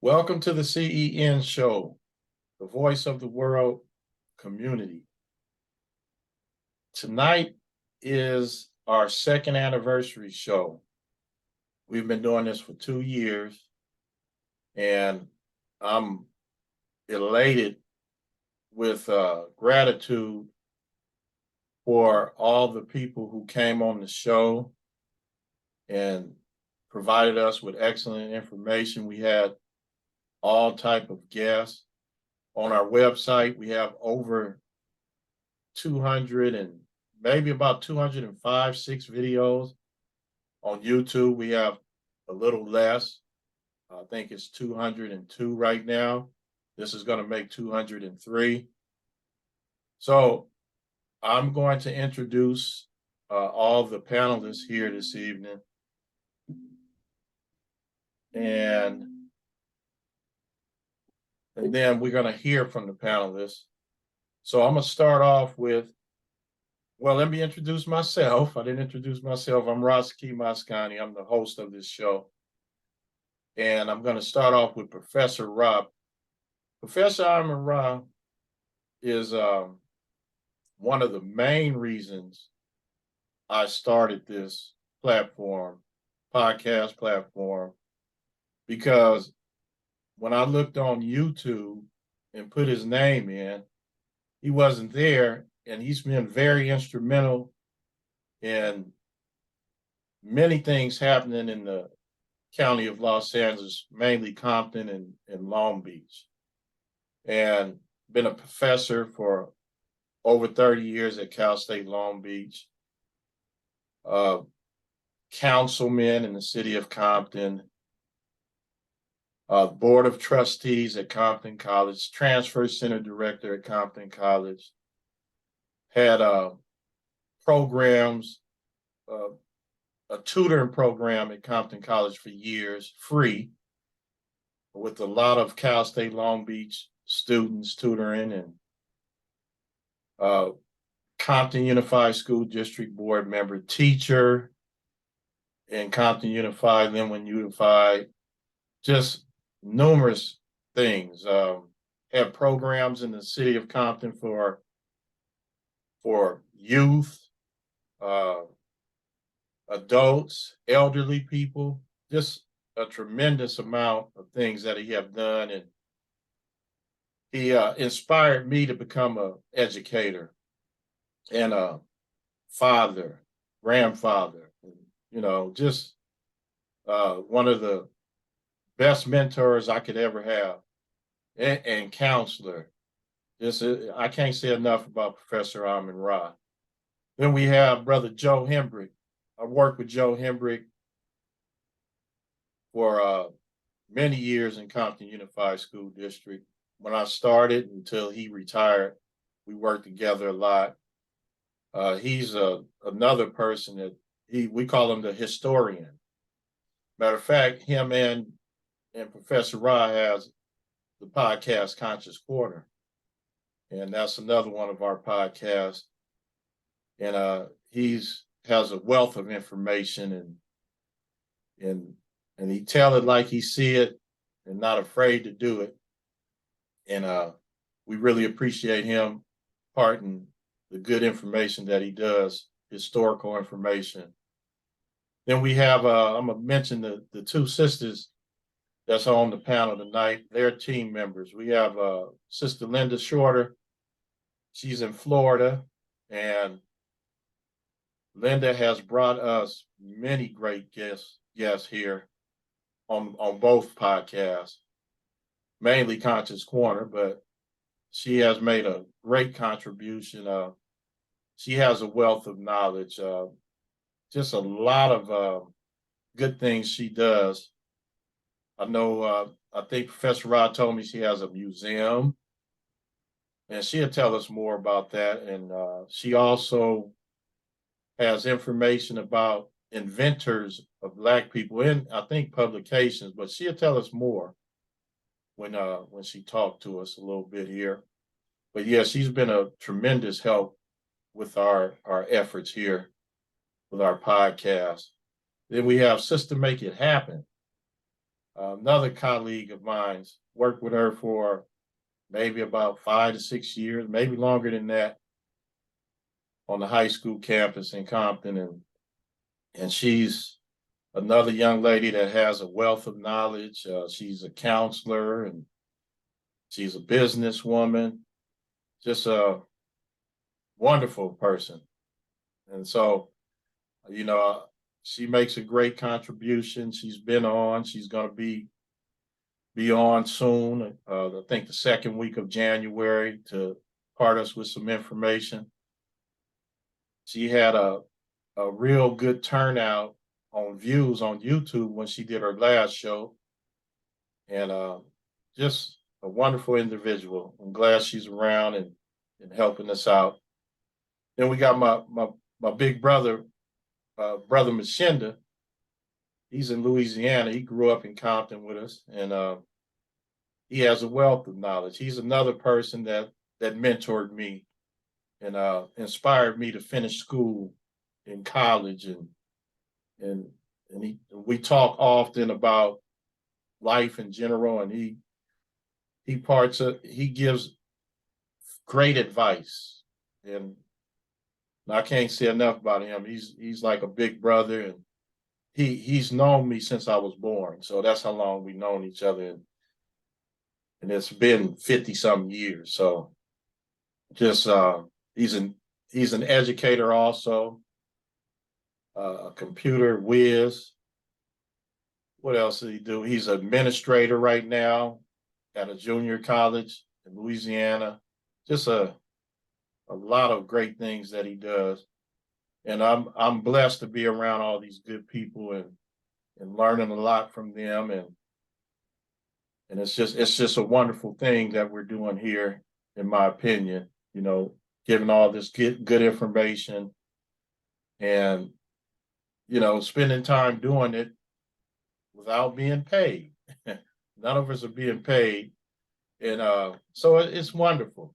Welcome to the CEN show, the voice of the world community. Tonight is our second anniversary show. We've been doing this for 2 years, and I'm elated with gratitude for all the people who came on the show and provided us with excellent information. We had all type of guests. On our website, we have over 200 and maybe about 205, 6 videos. On YouTube, we have a little less. I think it's 202 right now. This is going to make 203. So I'm going to introduce all the panelists here this evening. And then we're going to hear from the panelists. So I'm going to start off with, well, let me introduce myself. I didn't introduce myself. I'm Roski Maskani. I'm the host of this show. And I'm going to start off with Professor Rob. Professor Armin Ra is one of the main reasons I started this podcast platform, because when I looked on YouTube and put his name in, he wasn't there, and he's been very instrumental in many things happening in the county of Los Angeles, mainly Compton and Long Beach, and been a professor for over 30 years at Cal State Long Beach, councilman in the city of Compton, board of trustees at Compton College, transfer center director at Compton College, had programs, a tutoring program at Compton College for years, free, with a lot of Cal State Long Beach students tutoring, and Compton Unified School District Board member, teacher in Compton Unified, Linwood Unified, just numerous things. Had programs in the city of Compton for youth, adults, elderly people, just a tremendous amount of things that he have done. And he inspired me to become an educator and a father, grandfather, and, just one of the best mentors I could ever have, and counselor. I can't say enough about Professor Amin Ra. Then we have Brother Joe Hembrick. I worked with Joe Hembrick for many years in Compton Unified School District. When I started until he retired, we worked together a lot. He's another person that we call him the historian. Matter of fact, him and Professor Ra has the podcast Conscious Corner, and that's another one of our podcasts. And he's has a wealth of information, and he tell it like he see it, and not afraid to do it. And we really appreciate him imparting the good information that he does, historical information. Then we have, I'm going to mention the two sisters that's on the panel tonight. They're team members. We have Sister Linda Shorter. She's in Florida, and Linda has brought us many great guests here on both podcasts, mainly Conscious Corner, but she has made a great contribution. She has a wealth of knowledge, just a lot of good things she does. I know, I think Professor Rod told me she has a museum, and she'll tell us more about that. And she also has information about inventors of Black people in, I think, publications, but she'll tell us more when she talked to us a little bit here. But yeah, she's been a tremendous help with our efforts here with our podcast. Then we have Sister Make It Happen. Another colleague of mine, worked with her for maybe about 5 to 6 years, maybe longer than that, on the high school campus in Compton, and she's another young lady that has a wealth of knowledge. She's a counselor and she's a businesswoman, just a wonderful person. And so, you know, she makes a great contribution. She's been on. She's going to be on soon. I think the second week of January to part us with some information. She had a real good turnout on views on YouTube when she did her last show, and just a wonderful individual. I'm glad she's around and helping us out. Then we got my big brother, brother Machinda. He's in Louisiana. He grew up in Compton with us, and he has a wealth of knowledge. He's another person that mentored me and inspired me to finish school in college, and we talk often about life in general, and he gives great advice, and I can't say enough about him. He's like a big brother, and he's known me since I was born, so that's how long we've known each other, and it's been 50 something years. So just he's an educator also, a computer whiz. What else did he do? He's an administrator right now at a junior college in Louisiana. Just a lot of great things that he does. And I'm blessed to be around all these good people and learning a lot from them, and it's just a wonderful thing that we're doing here, in my opinion, giving all this good information, and spending time doing it without being paid. None of us are being paid, and so it's wonderful.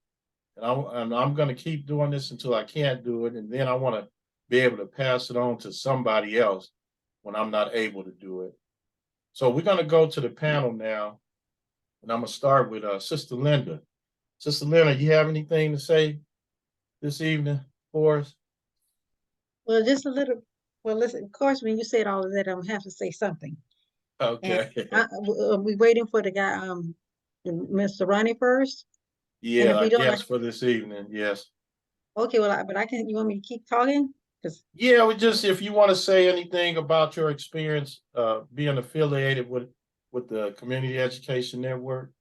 And I'm going to keep doing this until I can't do it, and then I want to be able to pass it on to somebody else when I'm not able to do it. So we're going to go to the panel now, and I'm going to start with Sister Linda. Sister Linda, you have anything to say this evening for us? Well, just a little. Well, listen. Of course, when you said all of that, I'm gonna have to say something. And Okay. we waiting for the guy, Mr. Ronnie first. And Yeah, if I we don't, guess for this evening, yes. okay. Well, but I can. You want me to keep talking? Because Yeah, we just, if you want to say anything about your experience being affiliated with the Community Education Network.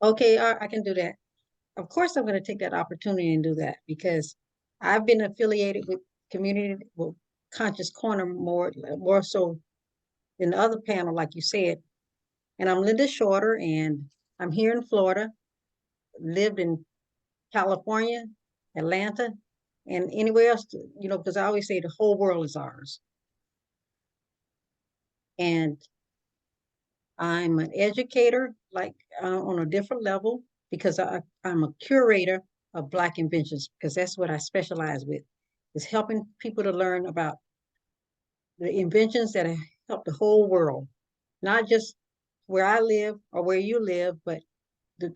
okay, I can do that. Of course, I'm going to take that opportunity and do that because I've been affiliated with community, well, Conscious Corner more so than the other panel, like you said. And I'm Linda Shorter, and I'm here in Florida. Lived in California, Atlanta, and anywhere else, because I always say the whole world is ours. And I'm an educator, like on a different level, because I'm a curator of Black inventions, because that's what I specialize with, is helping people to learn about the inventions that have helped the whole world, not just where I live or where you live, but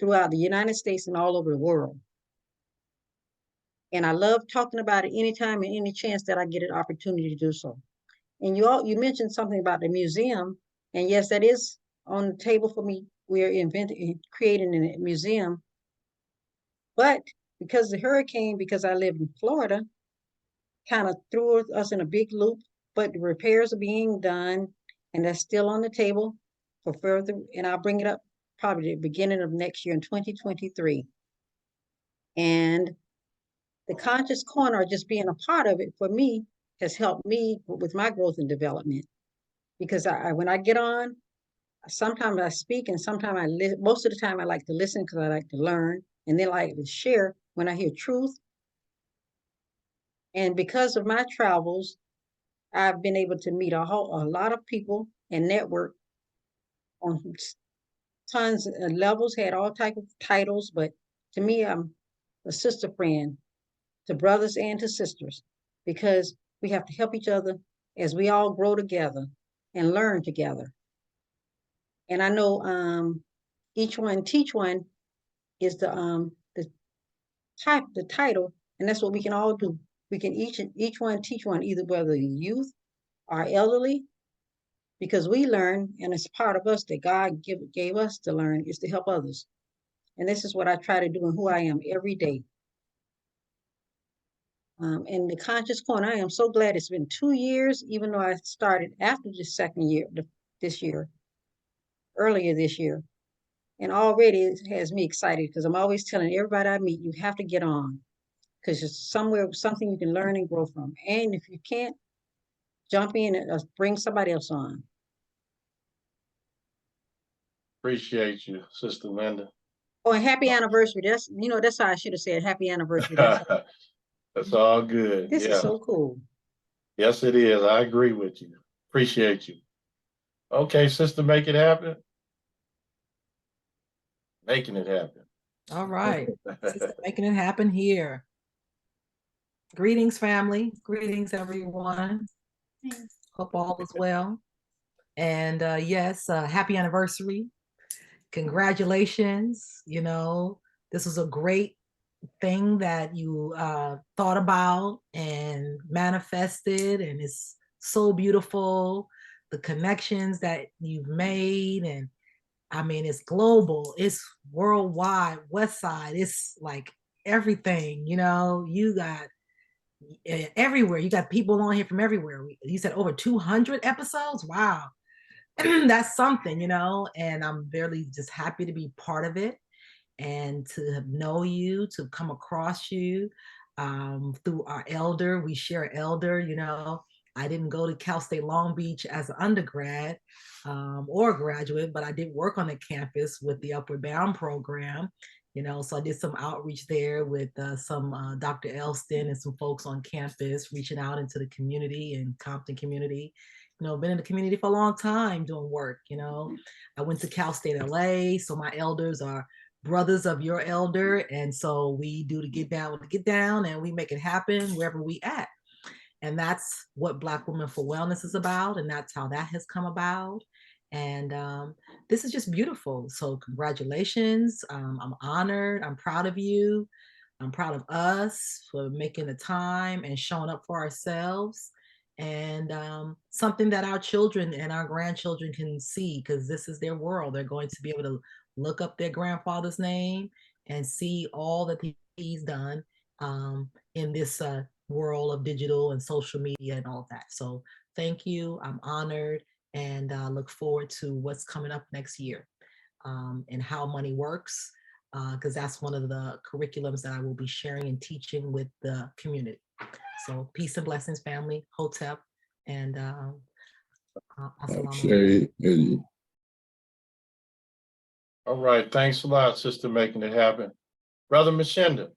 throughout the United States and all over the world. And I love talking about it anytime and any chance that I get an opportunity to do so. And you mentioned something about the museum, and yes, that is on the table for me. We're creating a museum, but because the hurricane, because I live in Florida, kind of threw us in a big loop. But the repairs are being done, and that's still on the table for further. And I'll bring it up probably the beginning of next year in 2023. And the Conscious Corner, just being a part of it for me, has helped me with my growth and development. Because when I get on, sometimes I speak and sometimes most of the time I like to listen because I like to learn, and then I like to share when I hear truth. And because of my travels, I've been able to meet a lot of people and network on tons of levels, had all type of titles, but to me, I'm a sister friend to brothers and to sisters, because we have to help each other as we all grow together and learn together. And I know each one teach one is the title, and that's what we can all do. We can each one teach one, either whether youth or elderly, because we learn, and it's part of us that God gave us to learn is to help others. And this is what I try to do and who I am every day. In the Conscious Corner, I am so glad it's been 2 years, even though I started after the second year, this year, earlier this year. And already it has me excited because I'm always telling everybody I meet, you have to get on because it's something you can learn and grow from. And if you can't, jump in and bring somebody else on. Appreciate you, Sister Linda. Oh, and happy anniversary. That's how I should have said happy anniversary. That's That's all good. this is Yeah. so cool. Yes, it is. I agree with you. Appreciate you. Okay, sister, make it happen. Making it happen. All right. Sister making it happen here. Greetings, family. Greetings, everyone. Hope all is well. And yes, happy anniversary. Congratulations. You know, this was a great thing that you thought about and manifested, and it's so beautiful. The connections that you've made, and I mean, it's global, it's worldwide, West Side, it's like everything, you know, you got everywhere. You got people on here from everywhere. You said over 200 episodes. Wow. That's something, you know, and I'm very just happy to be part of it and to know you, to come across you through our elder. We share an elder, you know. I didn't go to Cal State Long Beach as an undergrad or a graduate, but I did work on the campus with the Upward Bound program, you know, so I did some outreach there with some Dr. Elston and some folks on campus reaching out into the community and Compton community. You know, been in the community for a long time doing work, you know. I went to Cal State LA, so my elders are brothers of your elder, and so we do the get down with the get down, and we make it happen wherever we at. And that's what Black Women for Wellness is about, and that's how that has come about. And this is just beautiful. So congratulations. I'm honored. I'm proud of you. I'm proud of us for making the time and showing up for ourselves, and something that our children and our grandchildren can see, because this is their world. They're going to be able to look up their grandfather's name and see all that he's done in this world of digital and social media and all that. So thank you. I'm honored, and look forward to what's coming up next year and how money works, because that's one of the curriculums that I will be sharing and teaching with the community. So peace and blessings, family, Hotep, and Shay, All right. Thanks a lot, sister, making it happen. Brother Mashenda.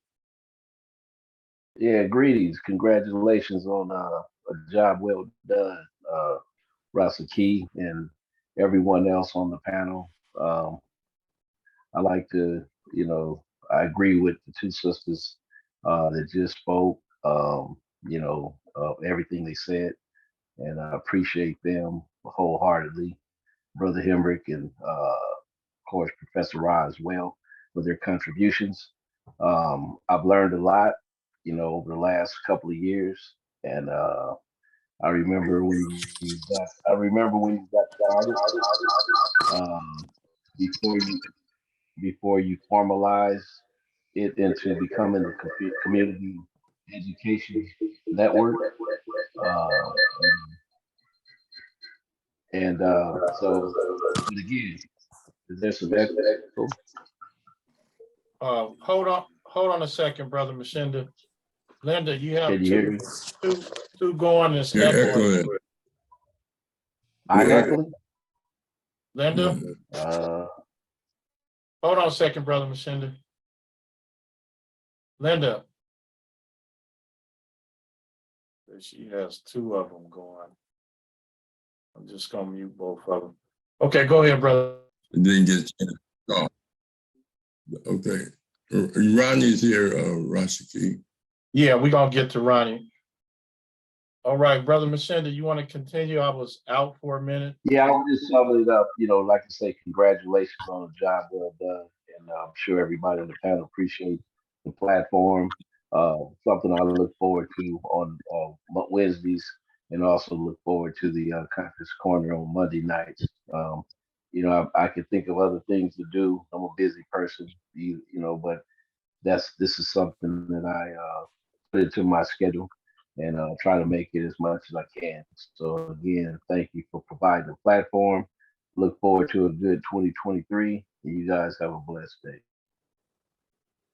Yeah, greetings. Congratulations on a job well done, Rasa Key and everyone else on the panel. I like to, you know, I agree with the two sisters that just spoke, you know, everything they said, and I appreciate them wholeheartedly. Brother Hemrick and, of course, Professor Ra as well for their contributions. I've learned a lot, you know, over the last couple of years, and I remember when you got started, um, before you formalize it into becoming a community education network. Uh, so, but again, is there some echo? Hold on a second, Brother Mashenda. Linda, you have Can you hear me? two going and you're echoing. echoing. I'm Yeah. echoing. Linda, hold on a second, Brother Mashenda. Linda. She has two of them going. I'm just gonna mute both of them. Okay, go ahead, brother. Didn't get you. Oh. Okay. Ronnie's here, Rashiki. Yeah, we're gonna get to Ronnie. All right, Brother Machenda, you want to continue? I was out for a minute. Yeah, I'll just sum it up. Like I say, congratulations on a job well done, and I'm sure everybody on the panel appreciates the platform. Something I look forward to on Wednesdays, and also look forward to the conference corner on Monday nights. I could think of other things to do. I'm a busy person, but this is something that I put into my schedule and try to make it as much as I can. So again, thank you for providing the platform. Look forward to a good 2023. And you guys have a blessed day.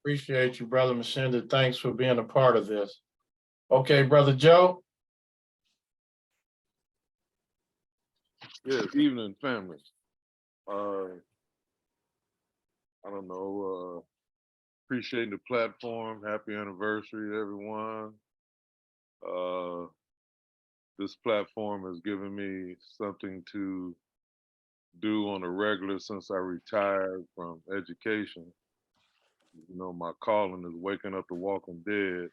Appreciate you, Brother Machenda. Thanks for being a part of this. Okay, Brother Joe. Yeah, evening, family. I don't know, appreciating the platform. Happy anniversary to everyone. This platform has given me something to do on a regular since I retired from education. My calling is waking up the walking dead,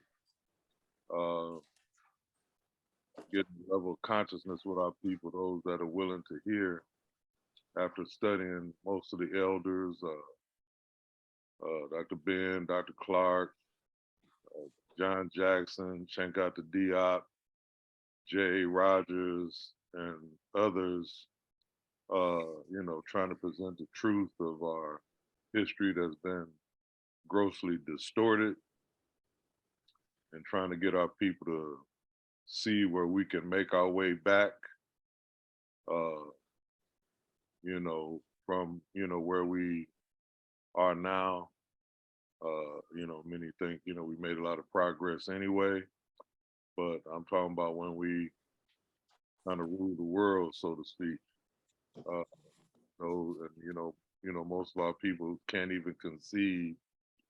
getting a level of consciousness with our people, those that are willing to hear after studying most of the elders, Dr. Ben, Dr. Clark, John Jackson, Shankata Diop, J.A. Rogers, and others, trying to present the truth of our history that's been grossly distorted, and trying to get our people to see where we can make our way back, from, where we are now. Many think, we made a lot of progress anyway, but I'm talking about when we kind of rule the world, so to speak. Most of our people can't even conceive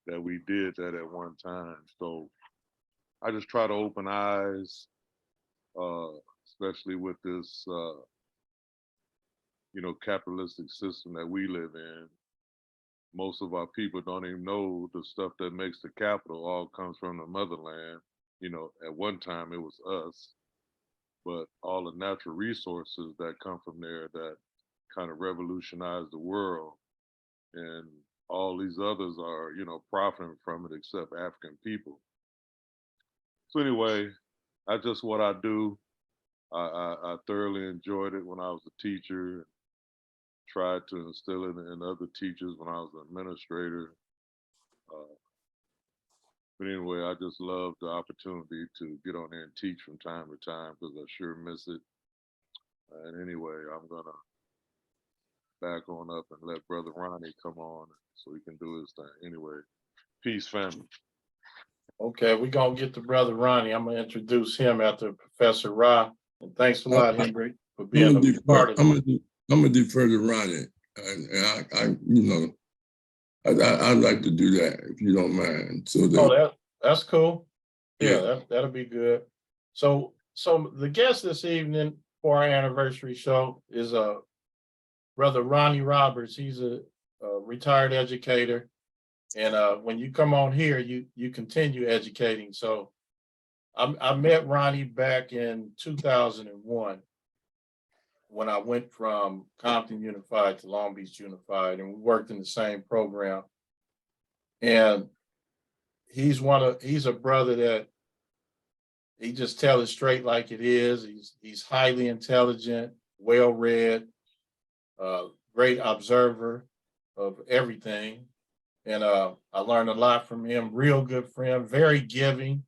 that we did that at one time. So I just try to open eyes, especially with this, capitalistic system that we live in. Most of our people don't even know the stuff that makes the capital all comes from the motherland. At one time it was us, but all the natural resources that come from there that kind of revolutionized the world, and all these others are, profiting from it except African people. So anyway, that's just what I do. I thoroughly enjoyed it when I was a teacher. Tried to instill it in other teachers when I was an administrator. But anyway, I just love the opportunity to get on there and teach from time to time because I sure miss it. And anyway, I'm gonna back on up and let Brother Ronnie come on so he can do his thing. Anyway, peace, family. Okay, we're gonna get to Brother Ronnie. I'm gonna introduce him after Professor Ra. And thanks a lot, Henry, for being a part of it. I'm gonna defer to Ronnie, and I'd like to do that if you don't mind. That's cool. Yeah, that'll be good. So the guest this evening for our anniversary show is Brother Ronnie Roberts. He's a retired educator, and when you come on here, you continue educating. So I met Ronnie back in 2001 when I went from Compton Unified to Long Beach Unified, and we worked in the same program. And he's a brother that he just tell it straight like it is. He's highly intelligent, well-read, great observer of everything. And I learned a lot from him, real good friend, very giving.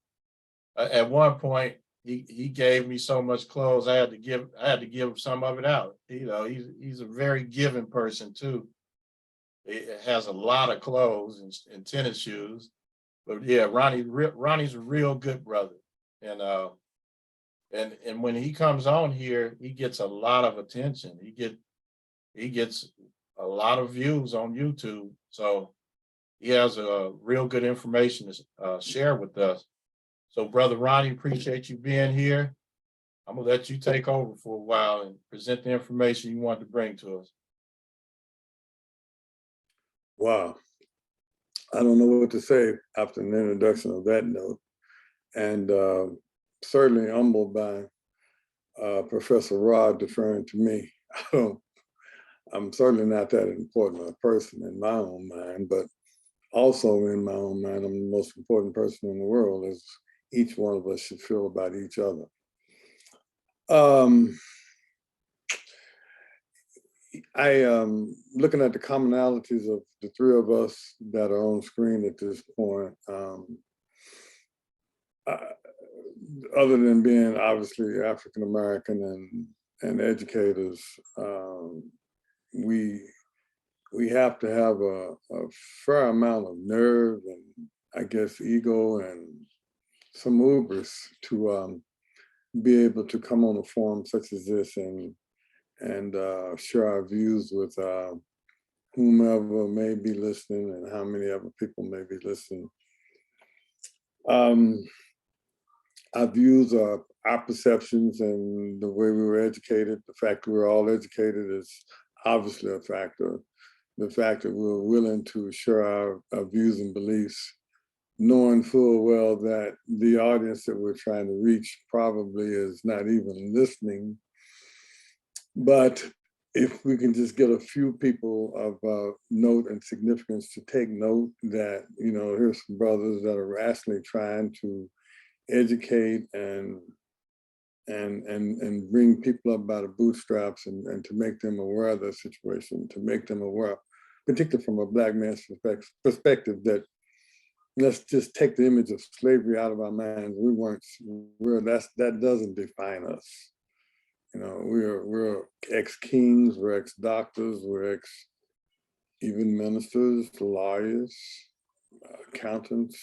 At one point, he gave me so much clothes, I had to give some of it out. He's a very giving person too. It has a lot of clothes and tennis shoes. But yeah, Ronnie's a real good brother. And when he comes on here, he gets a lot of attention. He gets a lot of views on YouTube. So he has a real good information to share with us. So, Brother Ronnie, appreciate you being here. I'm gonna let you take over for a while and present the information you want to bring to us. Wow. I don't know what to say after an introduction of that note. And certainly humbled by Professor Rod deferring to me. I'm certainly not that important a person in my own mind, but also in my own mind, I'm the most important person in the world, as each one of us should feel about each other. Looking at the commonalities of the three of us that are on screen at this point, other than being obviously African American and educators, we have to have a fair amount of nerve and I guess ego and some hubris to be able to come on a forum such as this and share our views with whomever may be listening and how many other people may be listening. Our views are our perceptions and the way we were educated. The fact that we're all educated is obviously a factor. The fact that we're willing to share our views and beliefs, knowing full well that the audience that we're trying to reach probably is not even listening. But if we can just get a few people of note and significance to take note that, you know, here's some brothers that are rationally trying to educate and bring people up by the bootstraps and to make them aware of their situation, to make them aware, particularly from a Black man's perspective, that let's just take the image of slavery out of our minds. That doesn't define us. You know, we're ex-kings, we're ex-doctors, we're even ministers, lawyers, accountants.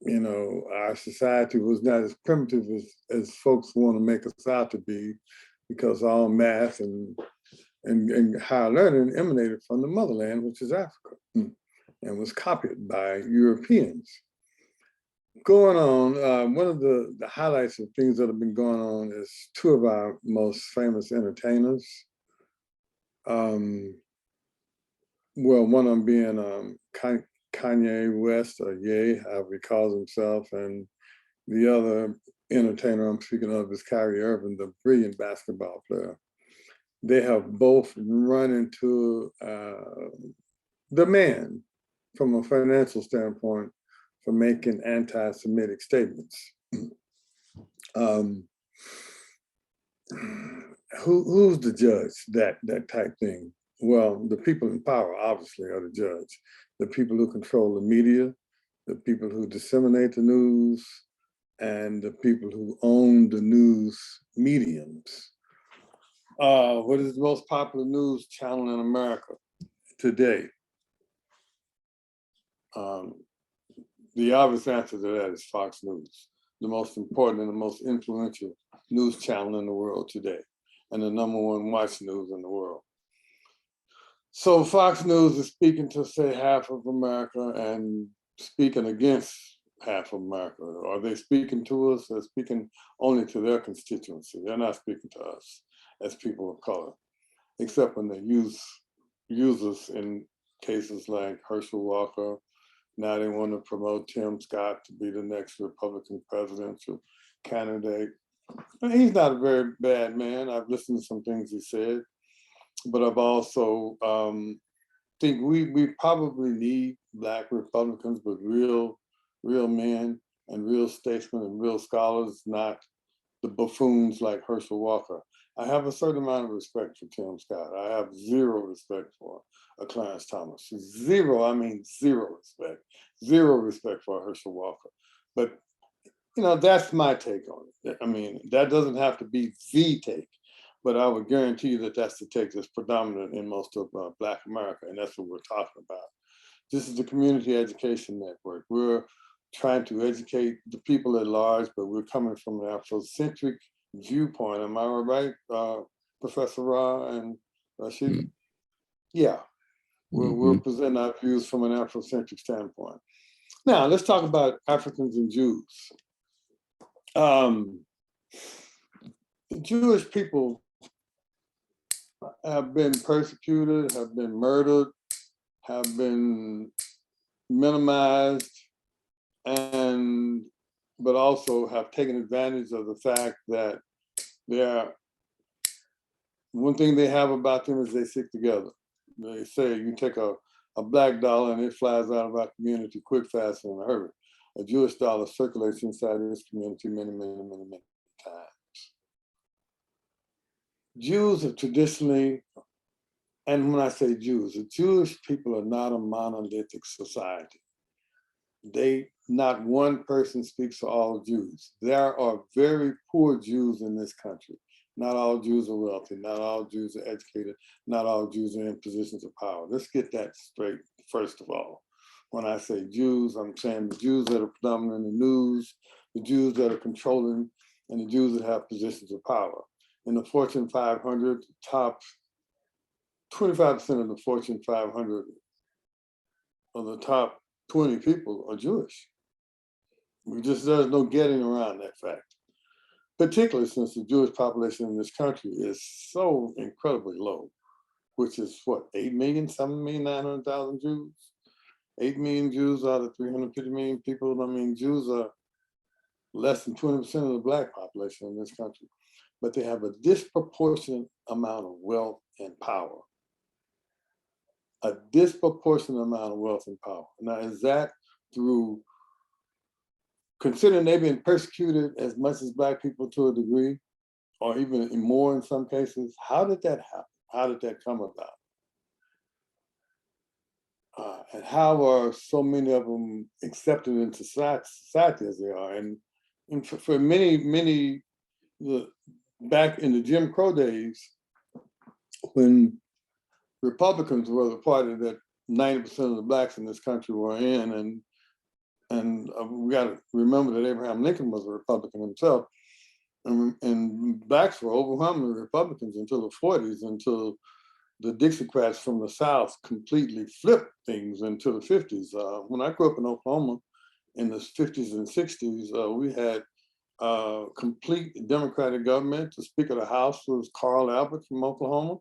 You know, our society was not as primitive as folks want to make us out to be, because all math and higher learning emanated from the motherland, which is Africa, and was copied by Europeans. Going on, one of the highlights of things that have been going on is two of our most famous entertainers. Well, one of them being Kanye West, or Ye, however he calls himself, and the other entertainer I'm speaking of is Kyrie Irving, the brilliant basketball player. They have both run into the man from a financial standpoint for making anti-Semitic statements. Who's the judge, that type thing? Well, the people in power obviously are the judge. The people who control the media, the people who disseminate the news, and the people who own the news mediums. What is the most popular news channel in America today? The obvious answer to that is Fox News, the most important and the most influential news channel in the world today, and the #1 watch news in the world. So Fox News is speaking to, say, half of America and speaking against half of America. Are they speaking to us? They're speaking only to their constituency. They're not speaking to us as people of color, except when they use us in cases like Herschel Walker. Now they want to promote Tim Scott to be the next Republican presidential candidate. And he's not a very bad man. I've listened to some things he said, but I've also think we probably need Black Republicans, but real men and real statesmen and real scholars, not the buffoons like Herschel Walker. I have a certain amount of respect for Tim Scott. I have zero respect for Clarence Thomas. Zero, I mean zero respect. Zero respect for Herschel Walker. But, you know, that's my take on it. I mean, that doesn't have to be the take, but I would guarantee you that that's the take that's predominant in most of Black America, and that's what we're talking about. This is the Community Education Network. We're trying to educate the people at large, but we're coming from an Afrocentric viewpoint. Am I right, Professor Ra and Rashid? Yeah, we're presenting our views from an Afrocentric standpoint. Now, let's talk about Africans and Jews. Jewish people have been persecuted, have been murdered, have been minimized, and but also have taken advantage of the fact that one thing they have about them is they stick together. They say you take a black dollar and it flies out of our community quick, fast, and in a hurry. A Jewish dollar circulates inside this community many, many, many, many times. Jews have traditionally, and when I say Jews, the Jewish people are not a monolithic society. Not one person speaks for all Jews. There are very poor Jews in this country. Not all Jews are wealthy. Not all Jews are educated. Not all Jews are in positions of power. Let's get that straight, first of all. When I say Jews, I'm saying the Jews that are predominant in the news, the Jews that are controlling, and the Jews that have positions of power. In the Fortune 500, the top 25% of the Fortune 500 of the top 20 people are Jewish. There's no getting around that fact, particularly since the Jewish population in this country is so incredibly low, which is what, 8 million, 7,900,000 Jews? 8 million Jews out of 350 million people. I mean, Jews are less than 20% of the Black population in this country, but they have a disproportionate amount of wealth and power. A disproportionate amount of wealth and power. Now, is that through, considering they've been persecuted as much as Black people to a degree, or even more in some cases, how did that happen? How did that come about? And how are so many of them accepted into society as they are? And for many, back in the Jim Crow days, when Republicans were the party that 90% of the Blacks in this country were in, and we got to remember that Abraham Lincoln was a Republican himself, and Blacks were overwhelmingly Republicans until the 40s, until the Dixiecrats from the South completely flipped things into the 50s. When I grew up in Oklahoma in the 50s and 60s, we had complete Democratic government. The Speaker of the House was Carl Albert from Oklahoma.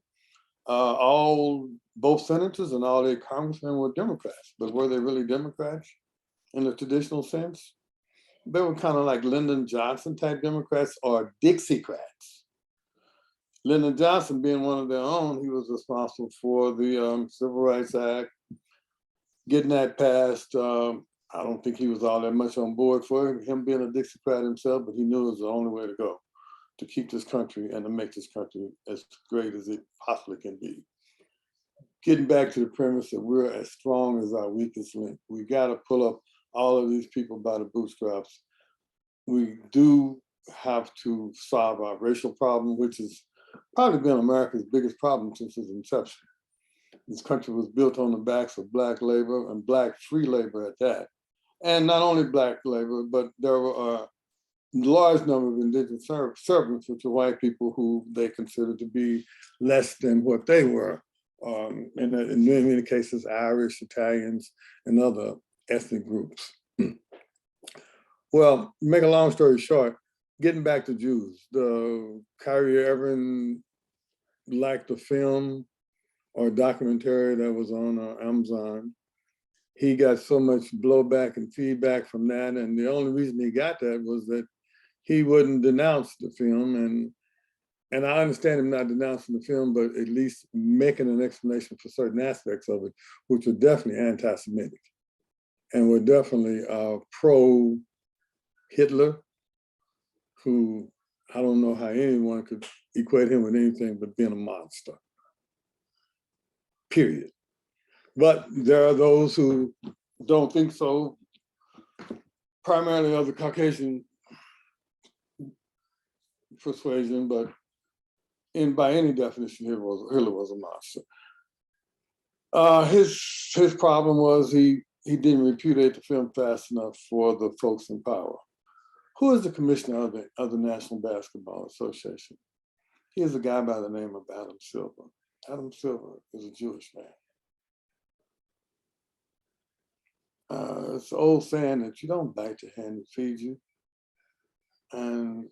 Both senators and all their congressmen were Democrats, but were they really Democrats in the traditional sense? They were kind of like Lyndon Johnson type Democrats or Dixiecrats. Lyndon Johnson being one of their own, he was responsible for the Civil Rights Act, getting that passed. I don't think he was all that much on board for it, him being a Dixiecrat himself, but he knew it was the only way to go to keep this country and to make this country as great as it possibly can be. Getting back to the premise that we're as strong as our weakest link. We got to pull up all of these people by the bootstraps. We do have to solve our racial problem, which has probably been America's biggest problem since its inception. This country was built on the backs of Black labor and Black free labor at that. And not only Black labor, but there were a large number of indigenous servants, which are white people who they considered to be less than what they were. In many cases, Irish, Italians, and other ethnic groups. Well, make a long story short, getting back to Jews, the Kyrie Irving liked a film or a documentary that was on Amazon. He got so much blowback and feedback from that, and the only reason he got that was that he wouldn't denounce the film, and I understand him not denouncing the film, but at least making an explanation for certain aspects of it, which were definitely anti-Semitic and were definitely pro-Hitler, who I don't know how anyone could equate him with anything but being a monster, period. But there are those who don't think so, primarily of the Caucasian persuasion, but by any definition, Hitler was a monster. His problem was he didn't repudiate the film fast enough for the folks in power. Who is the commissioner of the National Basketball Association? He is a guy by the name of Adam Silver. Adam Silver is a Jewish man. It's an old saying that you don't bite the hand that feeds you. And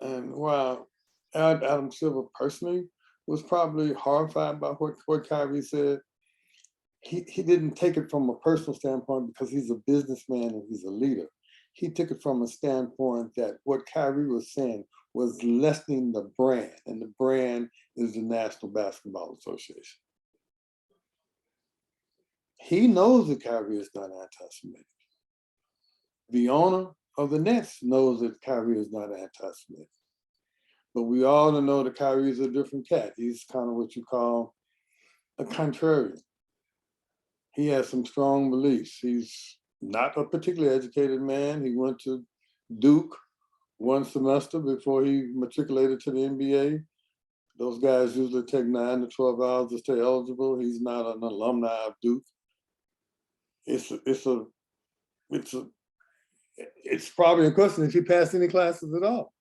while Adam Silver personally was probably horrified by what Kyrie said, he didn't take it from a personal standpoint because he's a businessman and he's a leader. he took it from a standpoint that what Kyrie was saying was lessening the brand, and the brand is the National Basketball Association. He knows that Kyrie is not anti-Semitic. The owner of the Nets knows that Kyrie is not anti-Semitic. But we all know that Kyrie is a different cat. He's kind of what you call a contrarian. He has some strong beliefs. He's not a particularly educated man. He went to Duke one semester before he matriculated to the NBA. Those guys usually take 9 to 12 hours to stay eligible. He's not an alumni of Duke. It's probably a question if he passed any classes at all.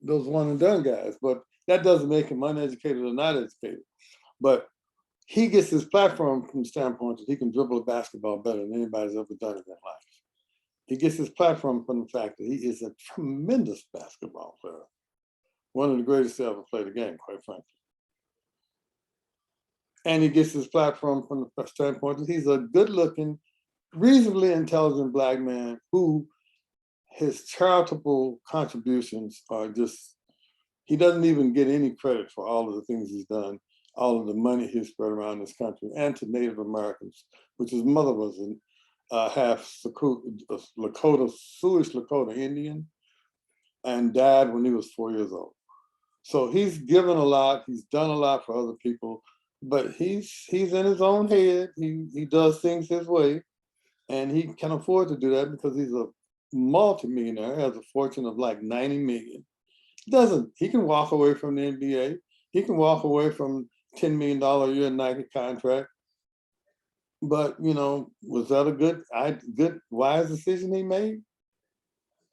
Those one and done guys, but that doesn't make him uneducated or not educated. But he gets his platform from the standpoint that he can dribble a basketball better than anybody's ever done it in life. He gets his platform from the fact that he is a tremendous basketball player. One of the greatest to ever play the game, quite frankly. And he gets his platform from the standpoint that he's a good-looking, reasonably intelligent Black man who his charitable contributions are just, he doesn't even get any credit for all of the things he's done, all of the money he's spread around this country and to Native Americans, which his mother was half Lakota, Jewish Lakota Indian, and died when he was 4 years old. So he's given a lot, he's done a lot for other people, but he's in his own head. He does things his way, and he can afford to do that because he's a multi-millionaire, has a fortune of like 90 million. He can walk away from the NBA. He can walk away from $10 million a year Nike contract. But, you know, was that a good, wise decision he made?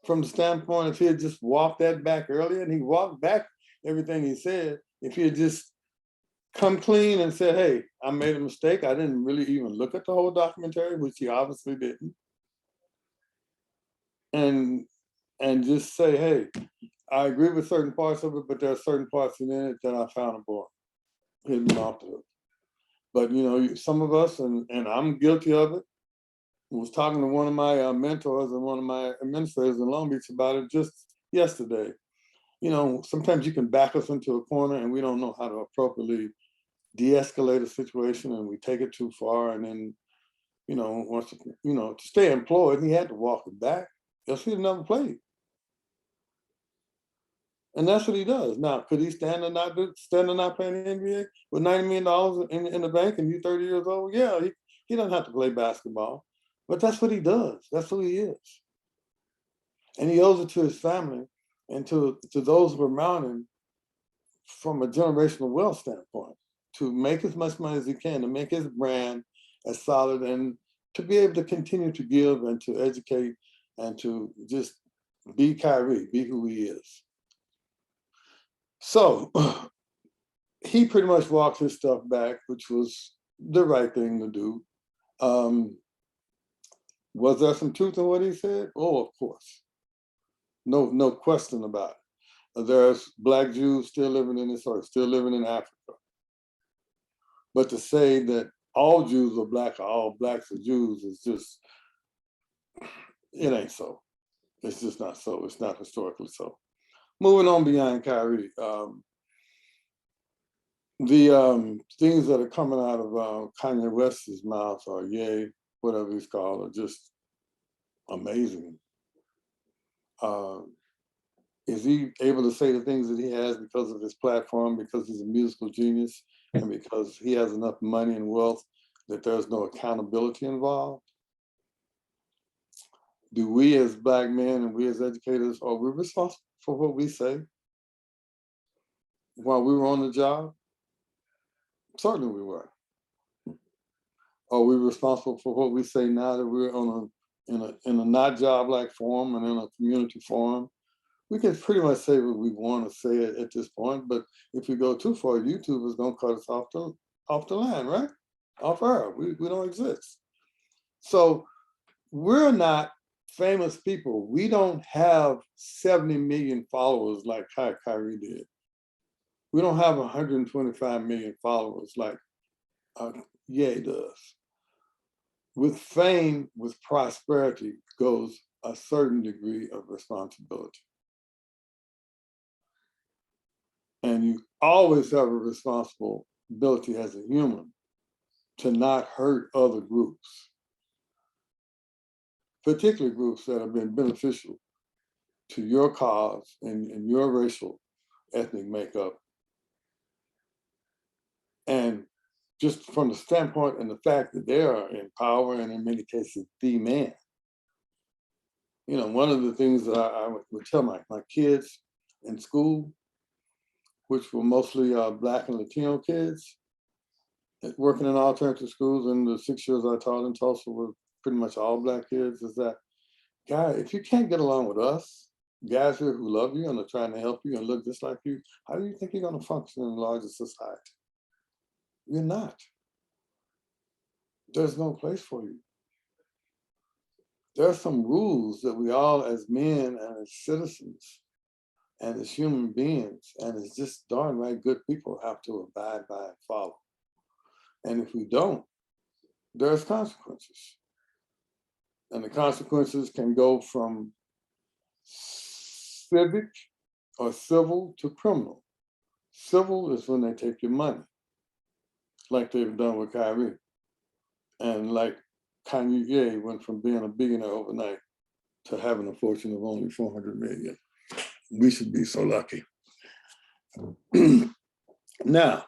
From the standpoint, if he had just walked that back earlier, and he walked back everything he said, if he had just come clean and said, hey, I made a mistake. I didn't really even look at the whole documentary, which he obviously didn't. And just say, hey, I agree with certain parts of it, but there are certain parts in it that I found boring, hidden off the hook. But you know, some of us, and I'm guilty of it. I was talking to one of my mentors and one of my administrators in Long Beach about it just yesterday. You know, sometimes you can back us into a corner and we don't know how to appropriately de-escalate a situation, and we take it too far, and then, you know, once, you know, to stay employed, he had to walk it back. Else he'd never played. And that's what he does. Now, could he stand and not play in the NBA with $90 million in the bank and you 30 years old? Yeah, he doesn't have to play basketball, but that's what he does. That's who he is. And he owes it to his family and to those who are around him from a generational wealth standpoint to make as much money as he can, to make his brand as solid, and to be able to continue to give and to educate and to just be Kyrie, be who he is. So he pretty much walked his stuff back, which was the right thing to do. Was there some truth in what he said? Oh, of course. No question about it. There's Black Jews still living in this earth, still living in Africa. But to say that all Jews are Black or all Blacks are Jews is just, it ain't so. It's just not so. It's not historically so. Moving on beyond Kyrie, the things that are coming out of Kanye West's mouth, or Ye, whatever he's called, are just amazing. Is he able to say the things that he has because of his platform, because he's a musical genius, and because he has enough money and wealth that there's no accountability involved? Do we as Black men and we as educators, are we responsible for what we say while we were on the job? Certainly we were. Are we responsible for what we say now that we're in a not job-like forum and in a community forum? We can pretty much say what we want to say at this point, but if we go too far, YouTube is going to cut us off the line, right? Off air. We don't exist. So we're not famous people. We don't have 70 million followers like Kyrie did. We don't have 125 million followers like Ye does. With fame, with prosperity goes a certain degree of responsibility. And you always have a responsibility as a human to not hurt other groups, particularly groups that have been beneficial to your cause and your racial ethnic makeup. And just from the standpoint and the fact that they are in power and in many cases the man. You know, one of the things that I would tell my kids in school, which were mostly Black and Latino kids, working in alternative schools, and the 6 years I taught in Tulsa were pretty much all Black kids, is that, guy, if you can't get along with us, guys here who love you and are trying to help you and look just like you, how do you think you're going to function in the larger society? You're not. There's no place for you. There are some rules that we all as men and as citizens and as human beings and as just darn right good people have to abide by and follow. And if we don't, there's consequences. And the consequences can go from civic or civil to criminal. Civil is when they take your money, like they've done with Kyrie. And like Kanye went from being a billionaire overnight to having a fortune of only 400 million. We should be so lucky. Now,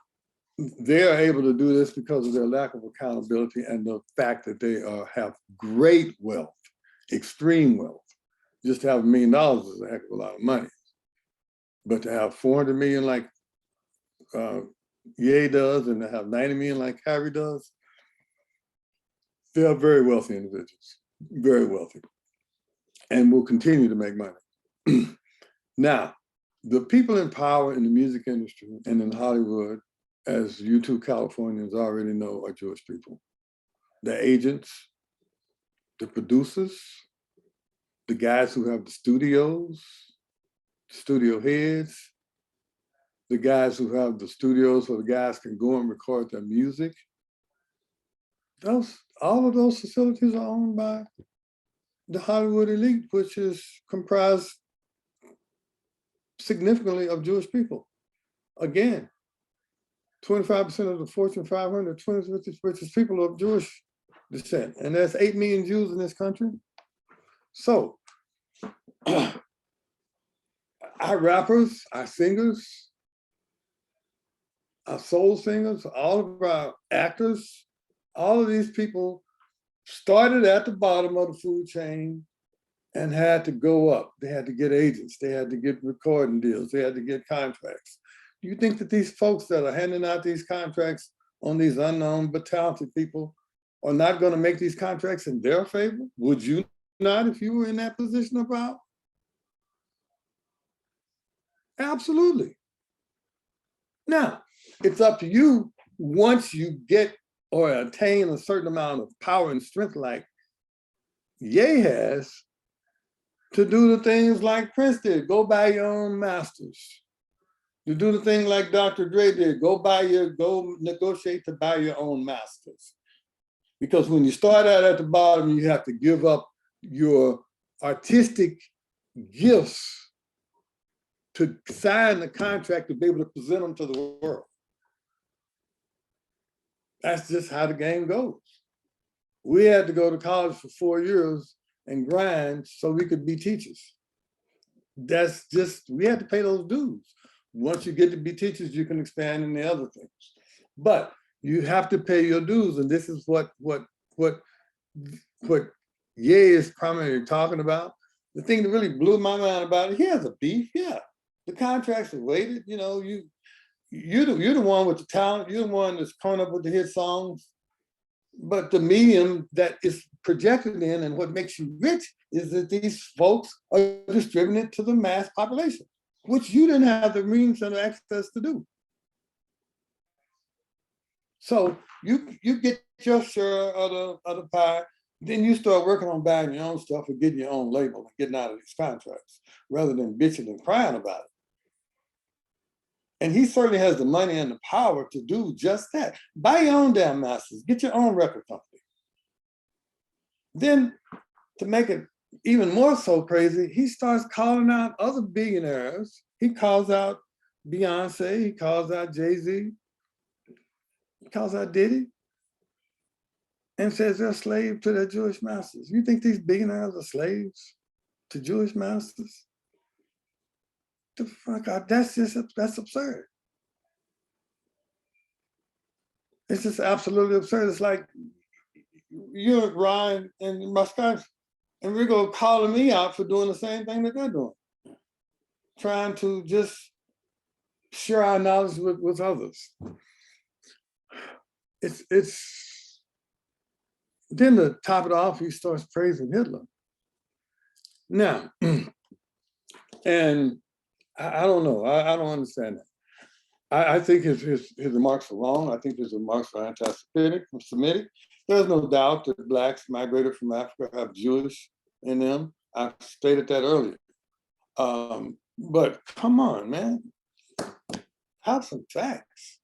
they are able to do this because of their lack of accountability and the fact that they have great wealth, extreme wealth. Just to have $1 million is a heck of a lot of money. But to have 400 million like Ye does, and to have 90 million like Kyrie does, they are very wealthy individuals, very wealthy, and will continue to make money. Now, the people in power in the music industry and in Hollywood, as you two Californians already know, are Jewish people. The agents, the producers, the guys who have the studios, studio heads, the guys who have the studios where the guys can go and record their music. All of those facilities are owned by the Hollywood elite, which is comprised significantly of Jewish people. Again, 25% of the Fortune 500, 20 richest people are of Jewish descent. And there's 8 million Jews in this country. So our rappers, our singers, our soul singers, all of our actors, all of these people started at the bottom of the food chain and had to go up. They had to get agents, they had to get recording deals, they had to get contracts. Do you think that these folks that are handing out these contracts on these unknown but talented people are not going to make these contracts in their favor? Would you not if you were in that position of power? Absolutely. Now, it's up to you once you get or attain a certain amount of power and strength like Ye has, to do the things like Prince did, go buy your own masters. You do the thing like Dr. Dre did, go negotiate to buy your own masters. Because when you start out at the bottom, you have to give up your artistic gifts to sign the contract to be able to present them to the world. That's just how the game goes. We had to go to college for 4 years and grind so we could be teachers. That's just, we had to pay those dues. Once you get to be teachers, you can expand in the other things. But you have to pay your dues, and this is what Ye is primarily talking about. The thing that really blew my mind about it, he has a beef, yeah. The contracts are weighted, you know, you're the one with the talent, you're the one that's coming up with the hit songs. But the medium that is projected in and what makes you rich is that these folks are distributing it to the mass population, which you didn't have the means and access to do. So you get your share of the pie, then you start working on buying your own stuff and getting your own label and getting out of these contracts rather than bitching and crying about it. And he certainly has the money and the power to do just that. Buy your own damn masters, get your own record company. Then to make it even more so crazy, he starts calling out other billionaires. He calls out Beyonce, he calls out Jay-Z, he calls out Diddy, and says they're slaves to their Jewish masters. You think these billionaires are slaves to Jewish masters? The fuck out, that's absurd. It's just absolutely absurd. It's like you and Ryan and Muscat and Rigo calling me out for doing the same thing that they're doing. Trying to just share our knowledge with others. It's then to top it off, he starts praising Hitler. Now, and I don't know, I don't understand that. I think his remarks are wrong. I think his remarks are anti-Semitic. There's no doubt that Blacks migrated from Africa have Jewish in them. I stated that earlier. But come on, man, have some facts.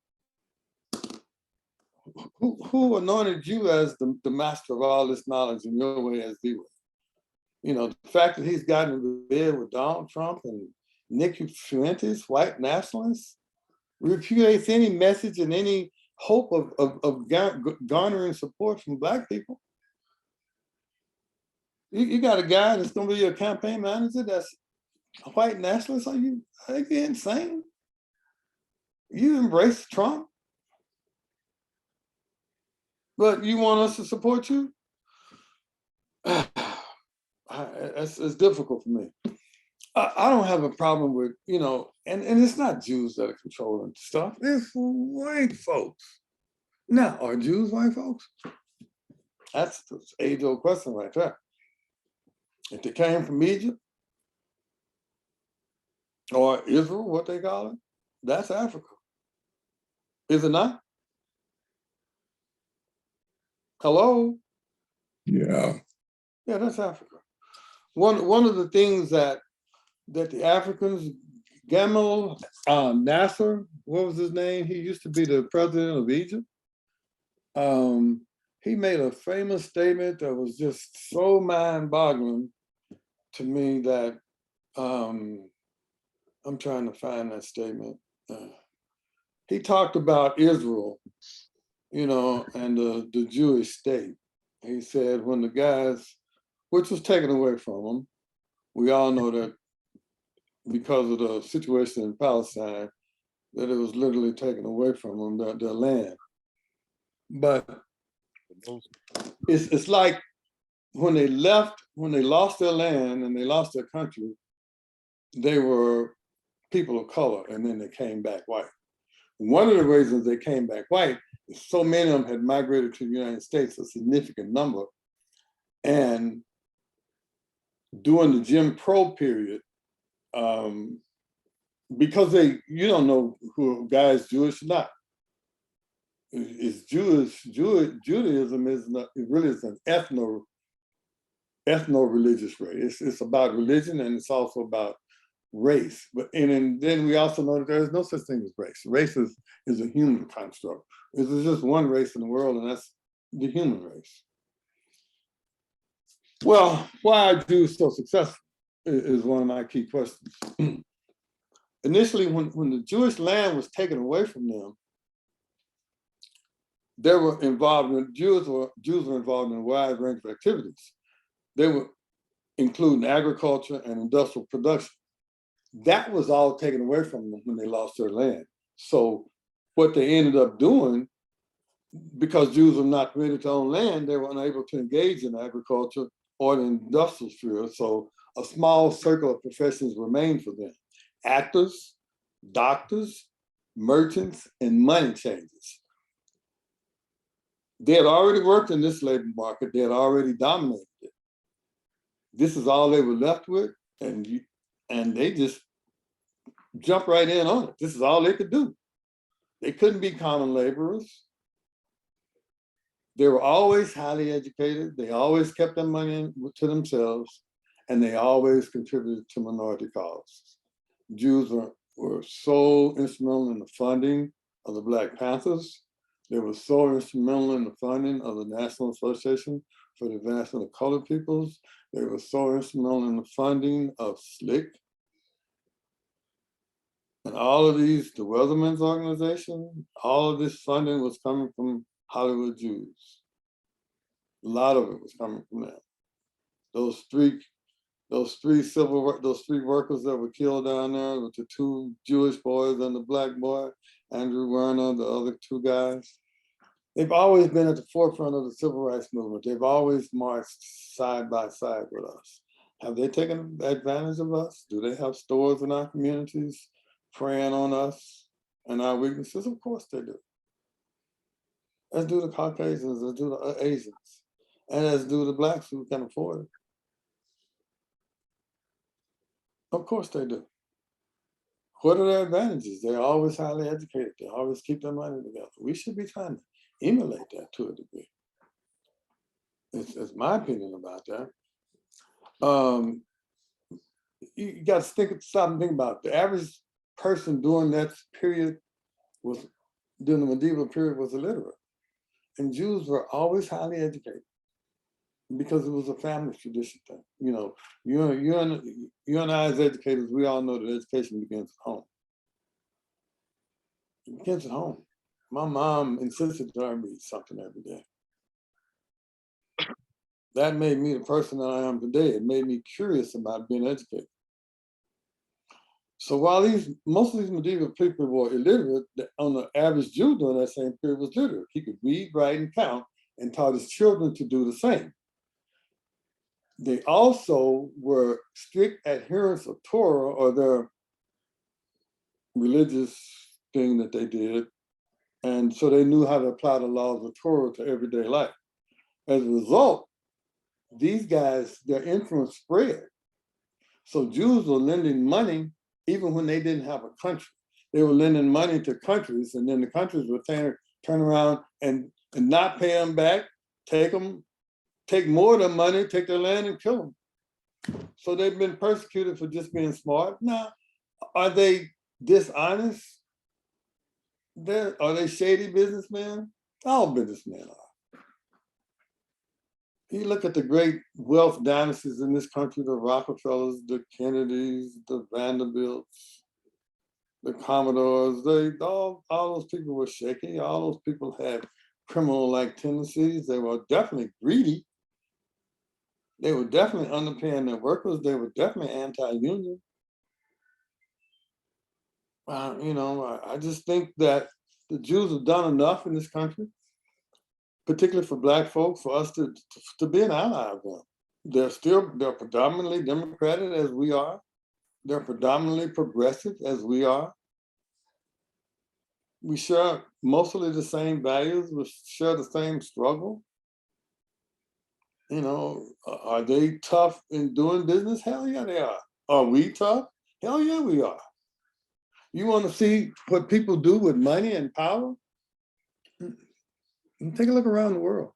Who anointed you as the master of all this knowledge in your way as the way? You know, the fact that he's gotten into bed with Donald Trump and Nikki Fuentes, white nationalists, repudiates any message and any hope of garnering support from Black people. You got a guy that's going to be your campaign manager that's a white nationalist. Are you insane? You embrace Trump, but you want us to support you? It's difficult for me. I don't have a problem with, you know, and it's not Jews that are controlling stuff, it's white folks. Now, are Jews white folks? That's the age-old question right there. If they came from Egypt or Israel, what they call it, that's Africa. Is it not? Hello? Yeah. Yeah, that's Africa. One of the things that the Africans, Gamal Nasser, what was his name? He used to be the president of Egypt. He made a famous statement that was just so mind-boggling to me that I'm trying to find that statement. He talked about Israel, you know, and the Jewish state. He said when the guys, which was taken away from them, we all know that because of the situation in Palestine, that it was literally taken away from them, their land. But it's like when they lost their land and they lost their country, they were people of color, and then they came back white. One of the reasons they came back white is so many of them had migrated to the United States, a significant number. And during the Jim Crow period, because you don't know who a guy is Jewish or not. It's Judaism is not, it really is an ethno-religious race. It's about religion and it's also about race. But and then we also know that there is no such thing as race. Race is a human construct. There's just one race in the world, and that's the human race. Well, why are Jews so successful is one of my key questions. Initially, when the Jewish land was taken away from them, they were involved in, Jews were involved in a wide range of activities. They were including agriculture and industrial production. That was all taken away from them when they lost their land. So what they ended up doing, because Jews were not permitted to own land, they were unable to engage in agriculture or the industrial sphere. So a small circle of professions remained for them. Actors, doctors, merchants, and money changers. They had already worked in this labor market. They had already dominated it. This is all they were left with, and they just jumped right in on it. This is all they could do. They couldn't be common laborers. They were always highly educated. They always kept their money to themselves, and they always contributed to minority causes. Jews were so instrumental in the funding of the Black Panthers. They were so instrumental in the funding of the National Association for the advancement of colored peoples. They were so instrumental in the funding of SLIC. And all of these, the Weathermen's Organization, all of this funding was coming from Hollywood Jews. A lot of it was coming from them. Those three workers that were killed down there with the 2 Jewish boys and the black boy, Andrew Werner, the other 2 guys. They've always been at the forefront of the civil rights movement. They've always marched side by side with us. Have they taken advantage of us? Do they have stores in our communities preying on us and our weaknesses? Of course they do. As do the Caucasians, as do the Asians, and as do the blacks who can afford it. Of course they do. What are their advantages? They're always highly educated. They always keep their money together. We should be trying to emulate that to a degree. It's my opinion about that. You got to stop and think about it. The average person during that period during the medieval period was illiterate. And Jews were always highly educated because it was a family tradition thing. You know, you and I as educators, we all know that education begins at home. It begins at home. My mom insisted that I read something every day. That made me the person that I am today. It made me curious about being educated. So while most of these medieval people were illiterate, on the average Jew during that same period was literate. He could read, write, and count, and taught his children to do the same. They also were strict adherents of Torah, or their religious thing that they did. And so they knew how to apply the laws of Torah to everyday life. As a result, these guys, their influence spread. So Jews were lending money even when they didn't have a country. They were lending money to countries, and then the countries would turn around and not pay them back, take more of their money, take their land and kill them. So they've been persecuted for just being smart. Now, are they dishonest? Are they shady businessmen? All businessmen are. You look at the great wealth dynasties in this country, the Rockefellers, the Kennedys, the Vanderbilts, the Commodores, all those people were shaky. All those people had criminal-like tendencies. They were definitely greedy. They were definitely underpaying their workers. They were definitely anti-union. I just think that the Jews have done enough in this country, particularly for Black folks, for us to be an ally of them. They're predominantly Democratic as we are. They're predominantly progressive as we are. We share mostly the same values. We share the same struggle. Are they tough in doing business? Hell yeah, they are. Are we tough? Hell yeah, we are. You want to see what people do with money and power? Take a look around the world.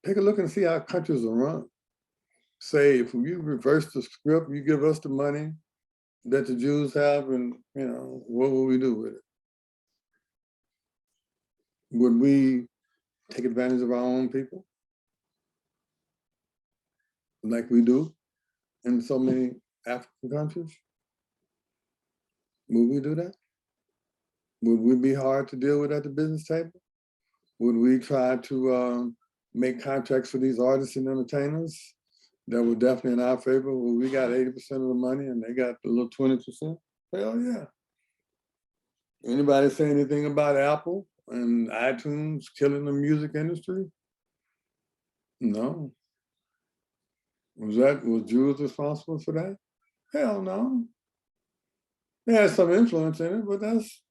Take a look and see how countries are run. Say, if you reverse the script, you give us the money that the Jews have, and what will we do with it? Would we take advantage of our own people like we do in so many African countries? Would we do that? Would we be hard to deal with at the business table? Would we try to make contracts for these artists and entertainers that were definitely in our favor? Well, we got 80% of the money and they got the little 20%? Hell yeah. Anybody say anything about Apple and iTunes killing the music industry? No. Was Jews responsible for that? Hell no. They had some influence in it, but that's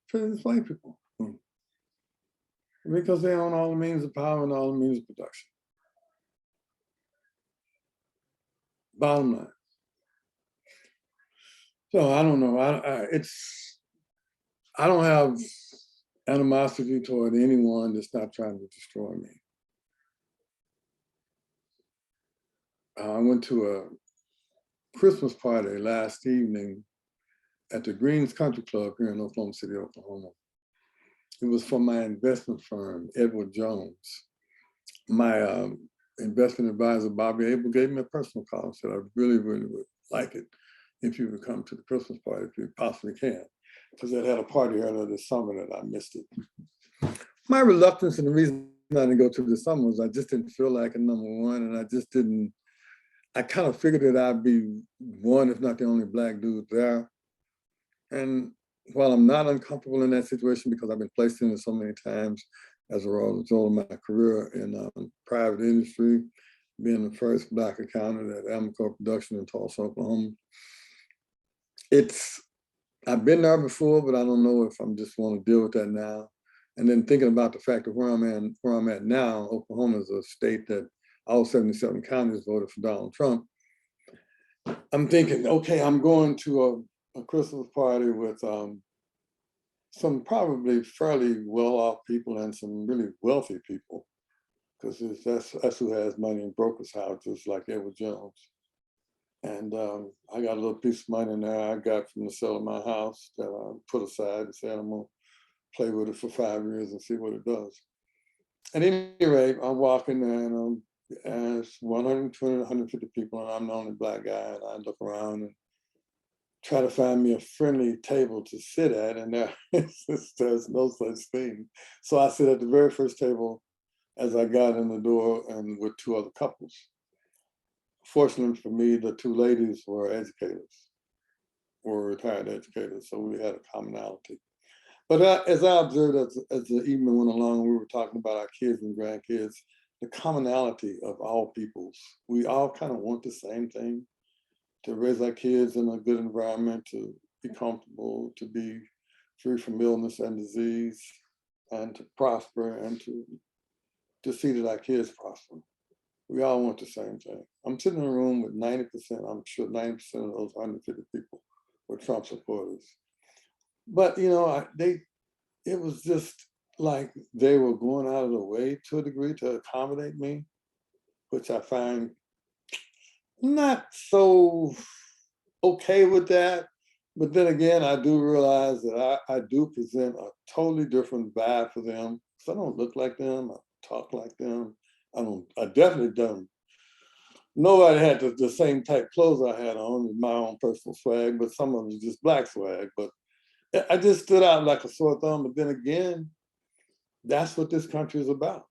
white people. Because they own all the means of power and all the means of production. Bottom line. So I don't know. I don't have animosity toward anyone that's not trying to destroy me. I went to a Christmas party last evening at the Greens Country Club here in Oklahoma City, Oklahoma. It was for my investment firm, Edward Jones. my investment advisor, Bobby Abel, gave me a personal call and said, I really, really would like it if you would come to the Christmas party, if you possibly can. Because they had a party earlier this summer that I missed it. My reluctance and the reason I didn't go to the summer was I just didn't feel like it, number one, and I just didn't, I kind of figured that I'd be one, if not the only Black dude there. And while I'm not uncomfortable in that situation because I've been placed in it so many times as a result of my career in private industry, being the first Black accountant at Amoco Production in Tulsa, Oklahoma. I've been there before, but I don't know if I'm just want to deal with that now. And then thinking about the fact that where I'm at now, Oklahoma is a state that all 77 counties voted for Donald Trump. I'm thinking, okay, I'm going to a Christmas party with some probably fairly well-off people and some really wealthy people, because that's who has money in brokers' houses like Edward Jones. And I got a little piece of money in there I got from the sale of my house that I put aside and said I'm gonna play with it for 5 years and see what it does. At any rate, I'm walking there and it's 120, 150 people, and I'm the only Black guy, and I look around and try to find me a friendly table to sit at, and there's no such thing. So I sit at the very first table as I got in the door and with two other couples. Fortunately for me, the two ladies were educators, were retired educators, so we had a commonality. But as I observed as the evening went along, we were talking about our kids and grandkids, the commonality of all peoples. We all kind of want the same thing, to raise our kids in a good environment, to be comfortable, to be free from illness and disease, and to prosper, and to see that our kids prosper. We all want the same thing. I'm sitting in a room with 90%, I'm sure 90% of those 150 people were Trump supporters. But you know, it was just like they were going out of the way to a degree to accommodate me, which I find not so okay with that. But then again, I do realize that I do present a totally different vibe for them. So I don't look like them, I talk like them. I definitely don't. Nobody had the same type clothes I had on with my own personal swag, but some of them was just Black swag. But I just stood out like a sore thumb. But then again, that's what this country is about.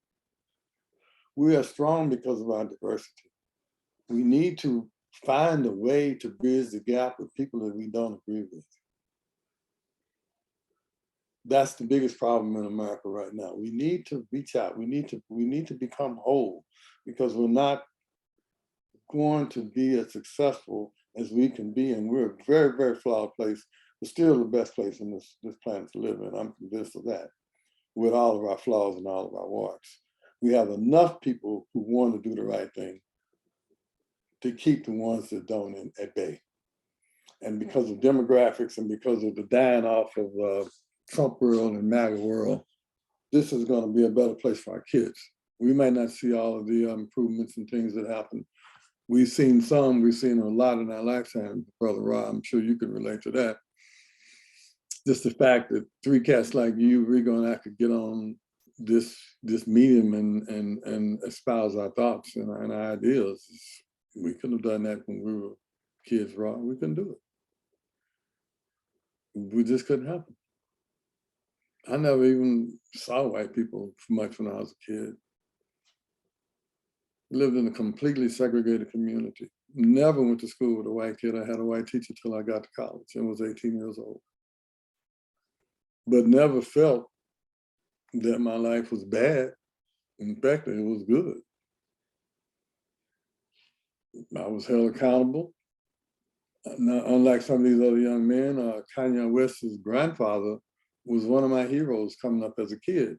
We are strong because of our diversity. We need to find a way to bridge the gap with people that we don't agree with. That's the biggest problem in America right now. We need to reach out. We need to become whole, because we're not going to be as successful as we can be. And we're a very, very flawed place, but still the best place on this planet to live in. I'm convinced of that, with all of our flaws and all of our warts. We have enough people who want to do the right thing to keep the ones that don't at bay. And because of demographics and because of the dying off of Trump world and MAGA world, this is going to be a better place for our kids. We might not see all of the improvements and things that happen. We've seen some, we've seen a lot in our lifetime, Brother Rob. I'm sure you can relate to that. Just the fact that three cats like you, Rigo, and I could get on this medium and espouse our thoughts and our ideas. We couldn't have done that when we were kids, Rob. We couldn't do it. We just couldn't happen. I never even saw white people much when I was a kid. Lived in a completely segregated community. Never went to school with a white kid. I had a white teacher till I got to college and was 18 years old. But never felt that my life was bad. In fact, it was good. I was held accountable. Now, unlike some of these other young men, Kanye West's grandfather was one of my heroes coming up as a kid,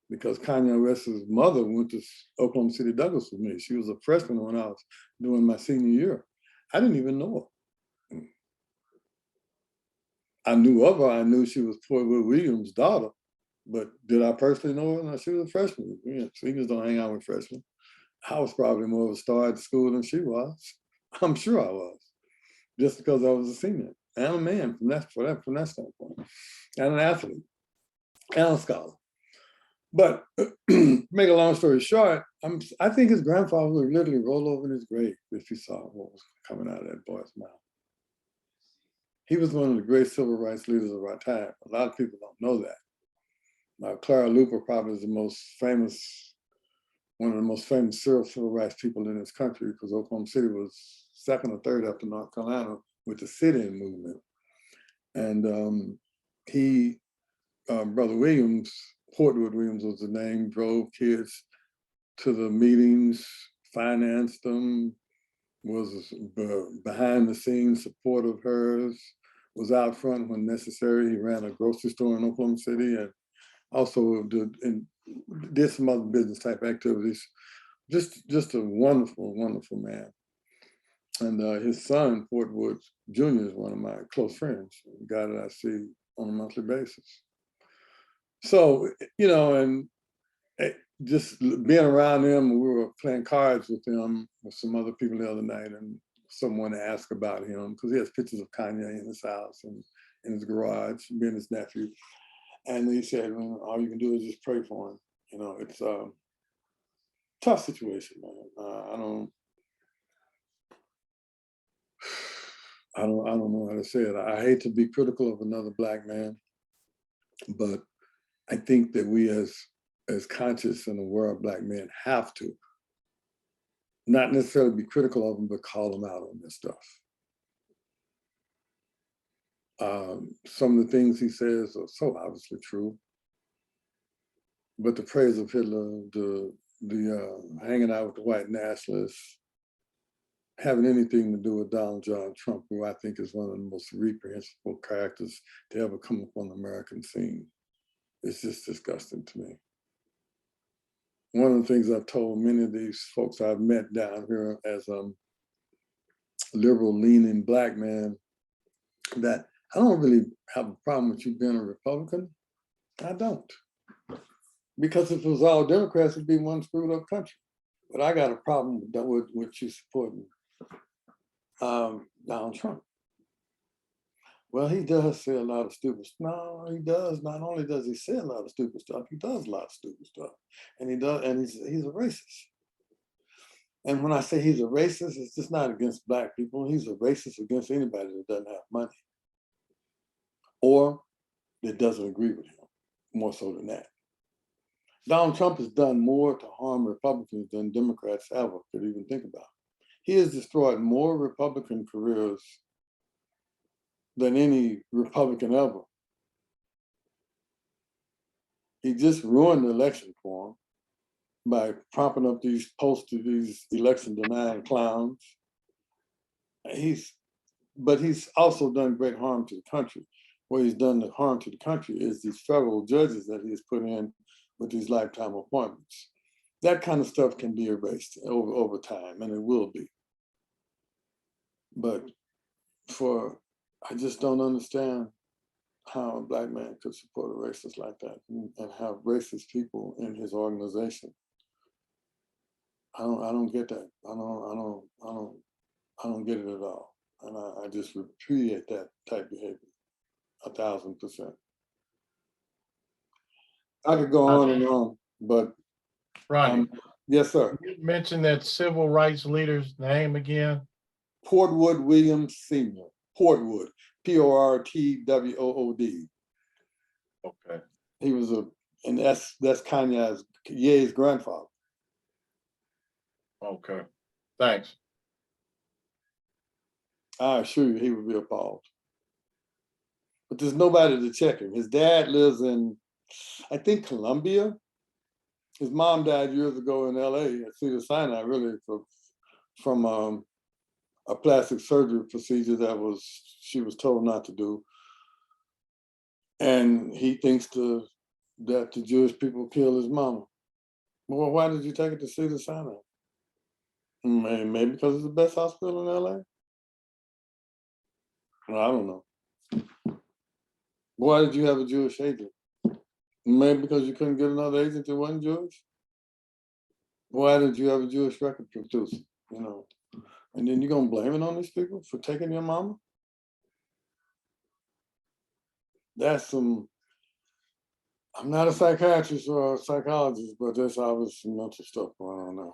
because Kanye West's mother went to Oklahoma City Douglas with me. She was a freshman when I was doing my senior year. I didn't even know her. I knew of her. I knew she was Floyd Williams' daughter, but did I personally know her? No, she was a freshman. Seniors don't hang out with freshmen. I was probably more of a star at school than she was. I'm sure I was, just because I was a senior and a man from that standpoint, and an athlete and a scholar. But make a long story short, I think his grandfather would literally roll over in his grave if he saw what was coming out of that boy's mouth. He was one of the great civil rights leaders of our time. A lot of people don't know that. Now, Clara Luper probably is one of the most famous civil rights people in this country, because Oklahoma City was second or third after North Carolina with the sit-in movement. And Brother Williams, Portwood Williams was the name, drove kids to the meetings, financed them, was behind the scenes support of hers, was out front when necessary. He ran a grocery store in Oklahoma City and also did some other business type activities. Just a wonderful, wonderful man. And his son, Portwood Jr., is one of my close friends, a guy that I see on a monthly basis. So, and just being around him, we were playing cards with him with some other people the other night, and someone asked about him because he has pictures of Kanye in his house and in his garage, being his nephew. And he said, well, all you can do is just pray for him. It's a tough situation, man. I don't know how to say it. I hate to be critical of another Black man, but I think that we as conscious and aware Black men have to not necessarily be critical of them, but call them out on this stuff. Some of the things he says are so obviously true, but the praise of Hitler, the hanging out with the white nationalists, having anything to do with Donald John Trump, who I think is one of the most reprehensible characters to ever come up on the American scene, it's just disgusting to me. One of the things I've told many of these folks I've met down here as liberal leaning Black man, that I don't really have a problem with you being a Republican. I don't. Because if it was all Democrats, it'd be one screwed up country. But I got a problem with you supporting Donald Trump. Well, he does say a lot of stupid stuff. No, he does. Not only does he say a lot of stupid stuff, he does a lot of stupid stuff. And he's a racist. And when I say he's a racist, it's just not against Black people. He's a racist against anybody that doesn't have money or that doesn't agree with him, more so than that. Donald Trump has done more to harm Republicans than Democrats ever could even think about. He has destroyed more Republican careers than any Republican ever. He just ruined the election for him by propping up these election denying clowns. But he's also done great harm to the country. What he's done the harm to the country is these federal judges that he's put in with these lifetime appointments. That kind of stuff can be erased over time, and it will be. But I just don't understand how a Black man could support a racist like that and have racist people in his organization. I don't get that. I don't get it at all. And I just repudiate that type behavior 1,000%. I could go on and on, but Ronnie, yes, sir. you mentioned that civil rights leader's name again. Portwood Williams Sr. Portwood, Portwood. Okay. He was and that's Kanye's Ye's grandfather. Okay. Thanks. I assure you, he would be appalled. But there's nobody to check him. His dad lives in, I think, Colombia. His mom died years ago in LA at Cedar Sinai, really, from a plastic surgery procedure she was told not to do. And he thinks that the Jewish people killed his mama. Well, why did you take it to Cedar Sinai? Maybe because it's the best hospital in LA? Well, I don't know. Why did you have a Jewish agent? Maybe because you couldn't get another agent that wasn't Jewish? Why did you have a Jewish record producer? And then you're gonna blame it on these people for taking your mama? That's some I'm not a psychiatrist or a psychologist, but there's obviously some mental stuff going on now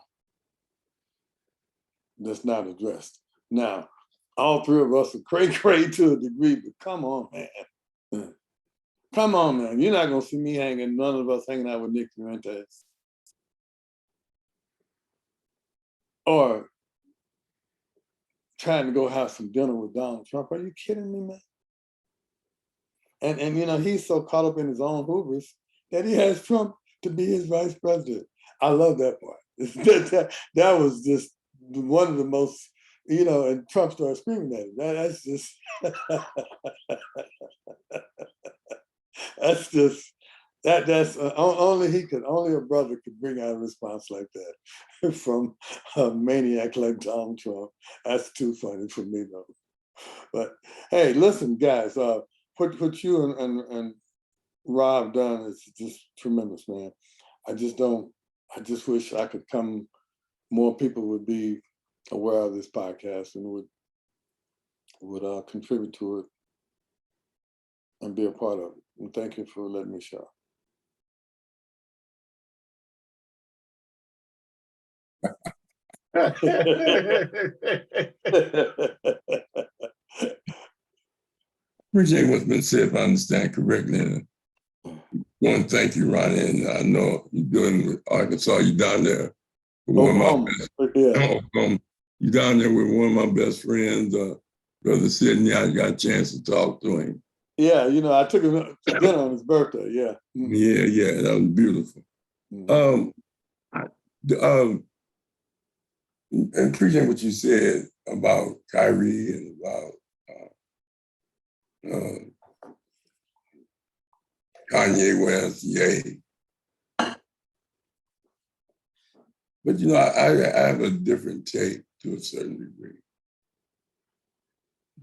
that's not addressed. Now, all three of us are cray to a degree, but come on, man. Come on, man. You're not gonna see me none of us hanging out with Nick Fuentes. Or trying to go have some dinner with Donald Trump. Are you kidding me, man? And you know, he's so caught up in his own hubris that he has Trump to be his vice president. I love that part. That was just one of the most, you know, and Trump started screaming at him. That's just, that's only a brother could bring out a response like that from a maniac like Donald Trump. That's too funny for me though. But hey, listen, guys, what you and Rob done is just tremendous, man. I just wish I could more people would be aware of this podcast and would contribute to it and be a part of it. And thank you for letting me share. Appreciate what's been said, if I understand correctly. And I want to thank you, Ronnie. And I know you're doing with Arkansas. You're down there with one of my best. You're down there with one of my best friends, Brother Sidney. I got a chance to talk to him. Yeah, you know, I took him to dinner on his birthday. Yeah. Yeah, that was beautiful. I appreciate what you said about Kyrie and about Kanye West, Ye. But you know, I have a different take to a certain degree.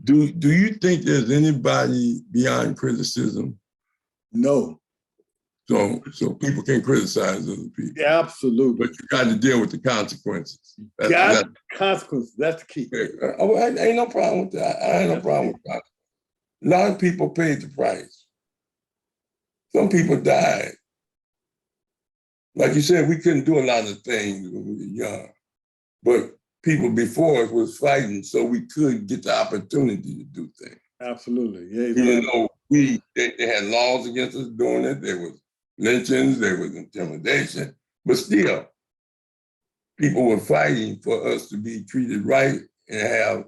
Do you think there's anybody beyond criticism? No. So people can criticize other people. Yeah, absolutely. But you got to deal with the consequences. Consequences. That's the key. I ain't no problem with that. I ain't no problem with that. A lot of people paid the price. Some people died. Like you said, we couldn't do a lot of things when we were young, but people before us was fighting so we could get the opportunity to do things. Absolutely. Yeah. Even though they had laws against us doing it, there was lynchings, there was intimidation, but still, people were fighting for us to be treated right and have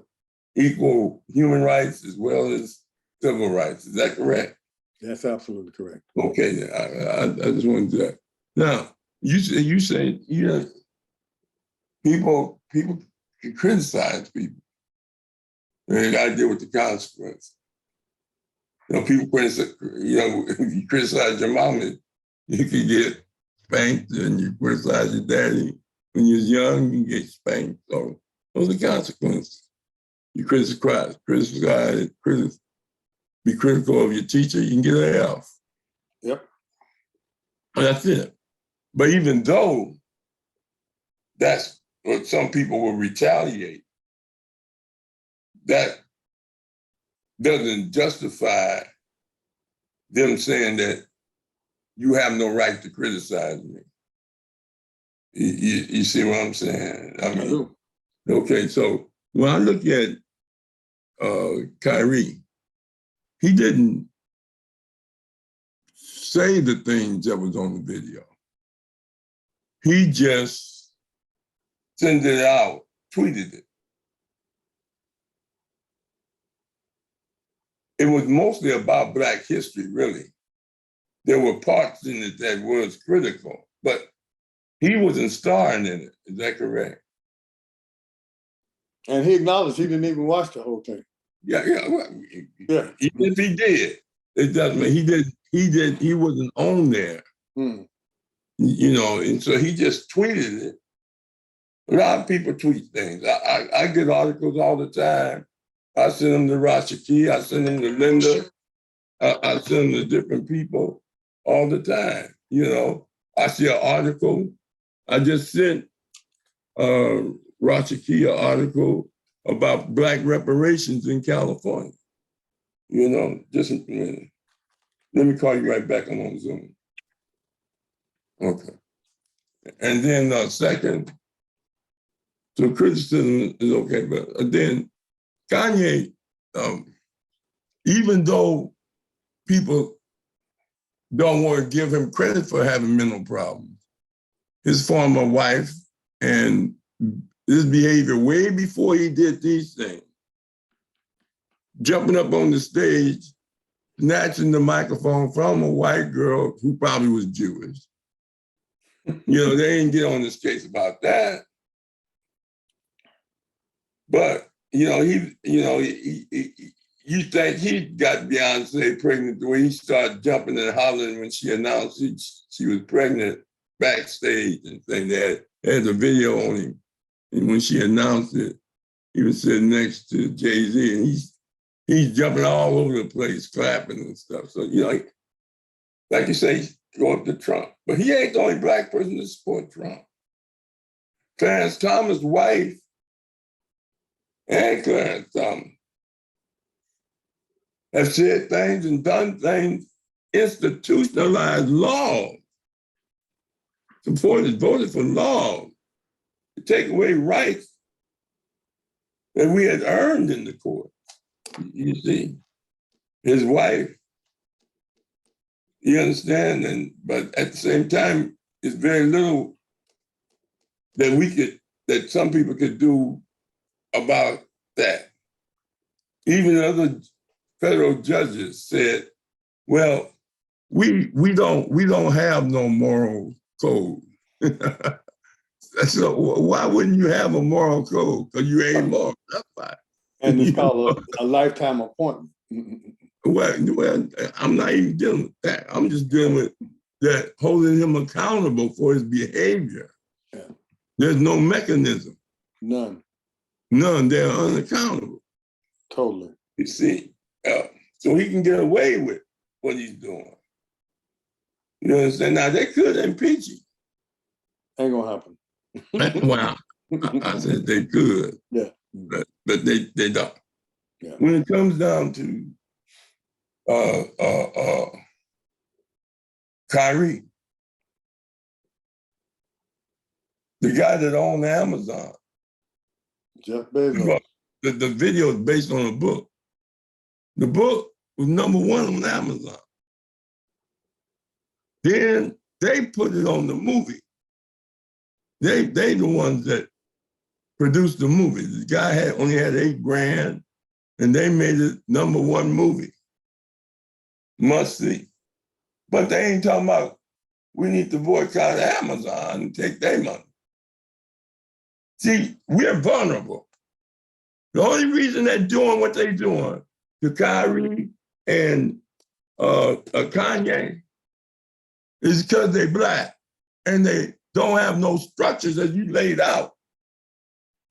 equal human rights as well as civil rights. Is that correct? That's absolutely correct. Okay, I just wanted to do that. Now, you say you know, people can criticize people. They got to deal with the consequences. You know, people criticize. You know, if you criticize your mama, you can get spanked, and you criticize your daddy when you're young, you get spanked. So those are consequences. You criticize, be critical of your teacher, you can get an F. Yep. And that's it. But even though that's what some people will retaliate, that doesn't justify them saying that you have no right to criticize me. You see what I'm saying? I mean, okay, so when I look at Kyrie, he didn't say the things that was on the video. He just sent it out, tweeted it. It was mostly about Black history, really. There were parts in it that was critical, but he wasn't starring in it. Is that correct? And he acknowledged he didn't even watch the whole thing. Yeah. Yeah. Even if he did, it doesn't mean he wasn't on there. You know, and so he just tweeted it. A lot of people tweet things. I get articles all the time. I send them to Rashaki, I send them to Linda, I send them to different people all the time. You know, I see an article. I just sent Rashaki an article about Black reparations in California. You know, just a minute. Let me call you right back. I'm on Zoom. Okay. And then second, so criticism is okay, but then Kanye, even though people don't want to give him credit for having mental problems, his former wife and his behavior way before he did these things, jumping up on the stage, snatching the microphone from a white girl who probably was Jewish. They didn't get on this case about that. But, you think he got Beyonce pregnant the way he started jumping and hollering when she announced she was pregnant backstage and saying that there's a video on him. And when she announced it, he was sitting next to Jay-Z and he's jumping all over the place, clapping and stuff. So, like you say, go up to Trump. But he ain't the only Black person to support Trump. Clarence Thomas' wife and Clarence Thomas have said things and done things, institutionalized laws, voted for laws to take away rights that we had earned in the court. You see, his wife, you understand, but at the same time, it's very little that some people could do about that. Even other federal judges said, well, we don't have no moral code. So why wouldn't you have a moral code? Because you ain't moral. That's why. And it's called a lifetime appointment. Well, I'm not even dealing with that. I'm just dealing with that, holding him accountable for his behavior. Yeah. There's no mechanism. None. They're unaccountable. Totally. You see, so he can get away with what he's doing. You understand? Now they could impeach him. Ain't gonna happen. Wow. I said they could. Yeah. But they don't. Yeah. When it comes down to Kyrie, the guy that owned Amazon, Jeff Bezos. the video is based on a book. The book was #1 on Amazon. Then they put it on the movie. They the ones that produced the movie. The guy only had $8 grand, and they made it #1 movie. Must see. But they ain't talking about we need to boycott Amazon and take their money. See, we're vulnerable. The only reason they're doing what they're doing to Kyrie and Kanye is because they're Black and they don't have no structures as you laid out.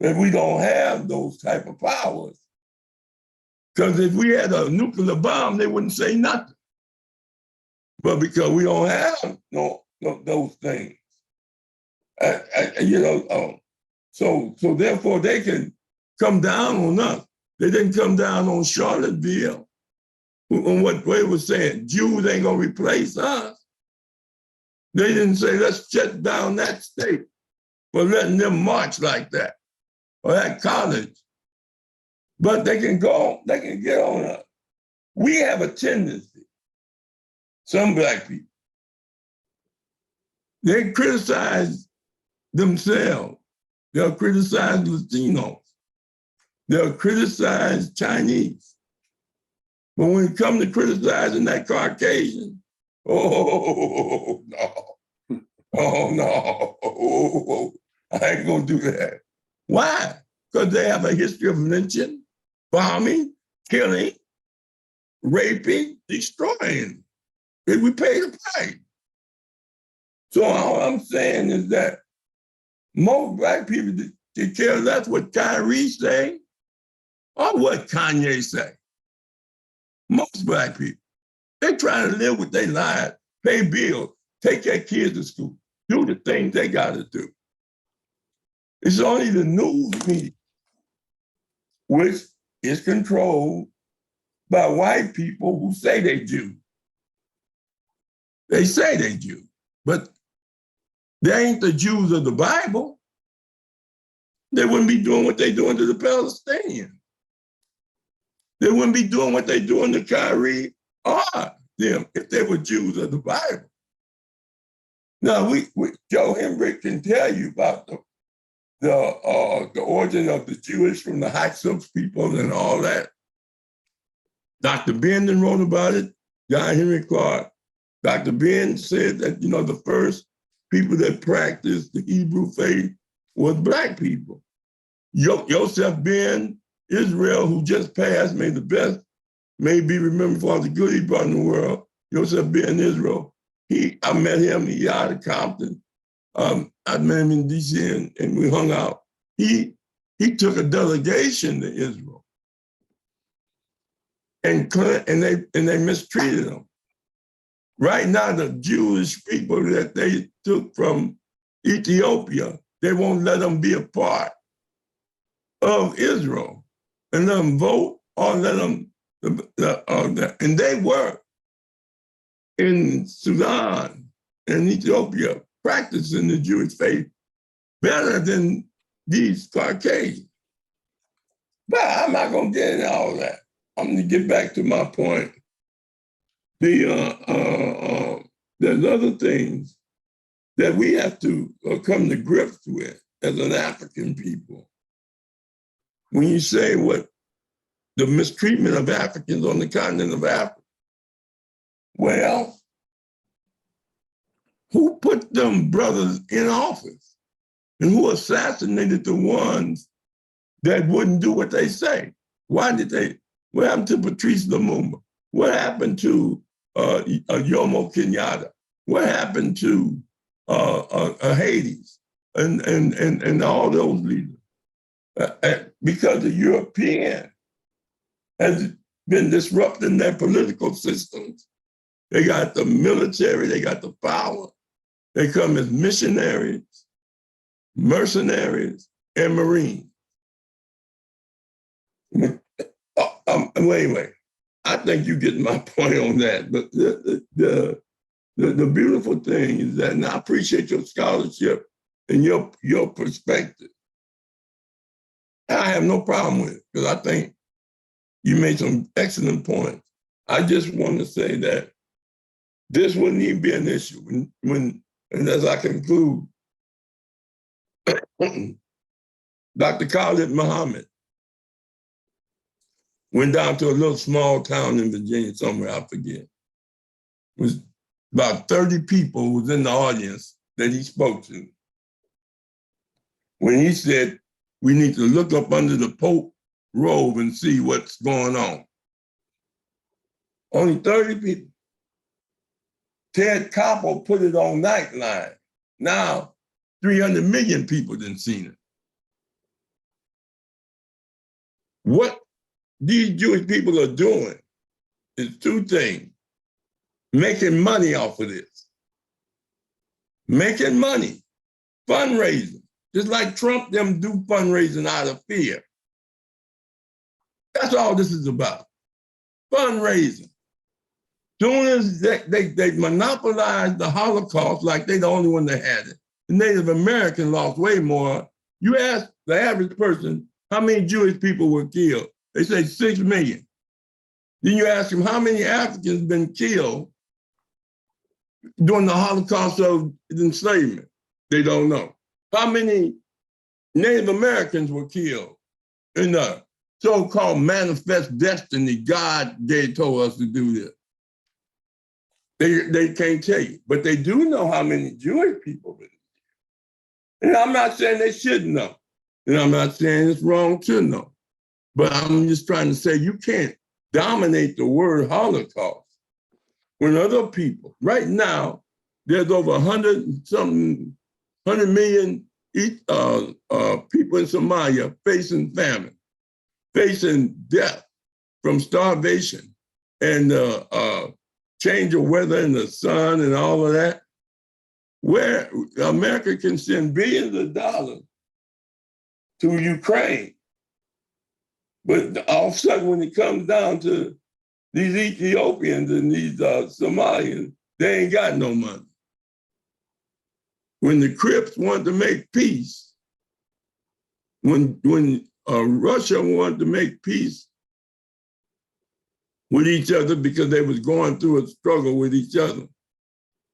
That we don't have those type of powers. Because if we had a nuclear bomb, they wouldn't say nothing. But because we don't have no those things, so therefore they can come down on us. They didn't come down on Charlottesville, on what they were saying, Jews ain't gonna replace us. They didn't say, let's shut down that state for letting them march like that, or that college. But they can get on us. We have a tendency, some Black people, they criticize themselves. They'll criticize Latinos. They'll criticize Chinese. But when it comes to criticizing that Caucasian, oh no, I ain't gonna do that. Why? Because they have a history of lynching, bombing, killing, raping, destroying. And we pay the price. So all I'm saying is that most Black people they care less what Kyrie say or what Kanye say. Most Black people, they trying to live with their lives, pay bills, take their kids to school, do the things they gotta do. It's only the news media, which is controlled by white people who say they do. They say they do, but they ain't the Jews of the Bible. They wouldn't be doing what they're doing to the Palestinians. They wouldn't be doing what they're doing to Kyrie or them if they were Jews of the Bible. Now, Joe Hembrick can tell you about the origin of the Jewish from the Hyksos people and all that. Dr. Benden wrote about it, John Henry Clark. Dr. Ben said that, the first people that practiced the Hebrew faith was Black people. Yosef Ben Israel, who just passed, may be remembered for all the good he brought in the world. Yosef Ben Israel, I met him, he out of Compton. I met him in DC and we hung out. He took a delegation to Israel. And they mistreated him. Right now, the Jewish people that they took from Ethiopia, they won't let them be a part of Israel and let them vote or let them, and they were in Sudan and Ethiopia practicing the Jewish faith better than these Caucasians. But I'm not going to get into all that. I'm going to get back to my point. There's other things that we have to come to grips with as an African people. When you say what the mistreatment of Africans on the continent of Africa, well, who put them brothers in office and who assassinated the ones that wouldn't do what they say? What happened to Patrice Lumumba? What happened to Jomo Kenyatta? What happened to Hades and all those leaders? Because the European has been disrupting their political systems. They got the military, they got the power. They come as missionaries, mercenaries, and Marines. Wait. I think you get my point on that. But the beautiful thing is that, and I appreciate your scholarship and your perspective. I have no problem with it because I think you made some excellent points. I just want to say that this wouldn't even be an issue when and as I conclude, Dr. Khalid Muhammad went down to a little small town in Virginia somewhere, I forget. It was about 30 people was in the audience that he spoke to. When he said, we need to look up under the Pope robe and see what's going on. Only 30 people. Ted Koppel put it on Nightline. Now, 300 million people didn't seen it. What these Jewish people are doing is two things. Making money off of this. Making money, fundraising. Just like Trump them do fundraising out of fear. That's all this is about. Fundraising. Soon as they monopolized the Holocaust like they the only one that had it. The Native Americans lost way more. You ask the average person how many Jewish people were killed. They say 6 million. Then you ask them how many Africans been killed during the Holocaust of enslavement. They don't know. How many Native Americans were killed in the so-called manifest destiny God told us to do this? They can't tell you, but they do know how many Jewish people been killed. And I'm not saying they shouldn't know. And I'm not saying it's wrong to know. But I'm just trying to say you can't dominate the word Holocaust when other people, right now, there's over 100 million people in Somalia facing famine, facing death from starvation and change of weather and the sun and all of that, where America can send billions of dollars to Ukraine. But all of a sudden, when it comes down to these Ethiopians and these Somalians, they ain't got no money. when the Crips wanted to make peace, when Russia wanted to make peace with each other because they was going through a struggle with each other,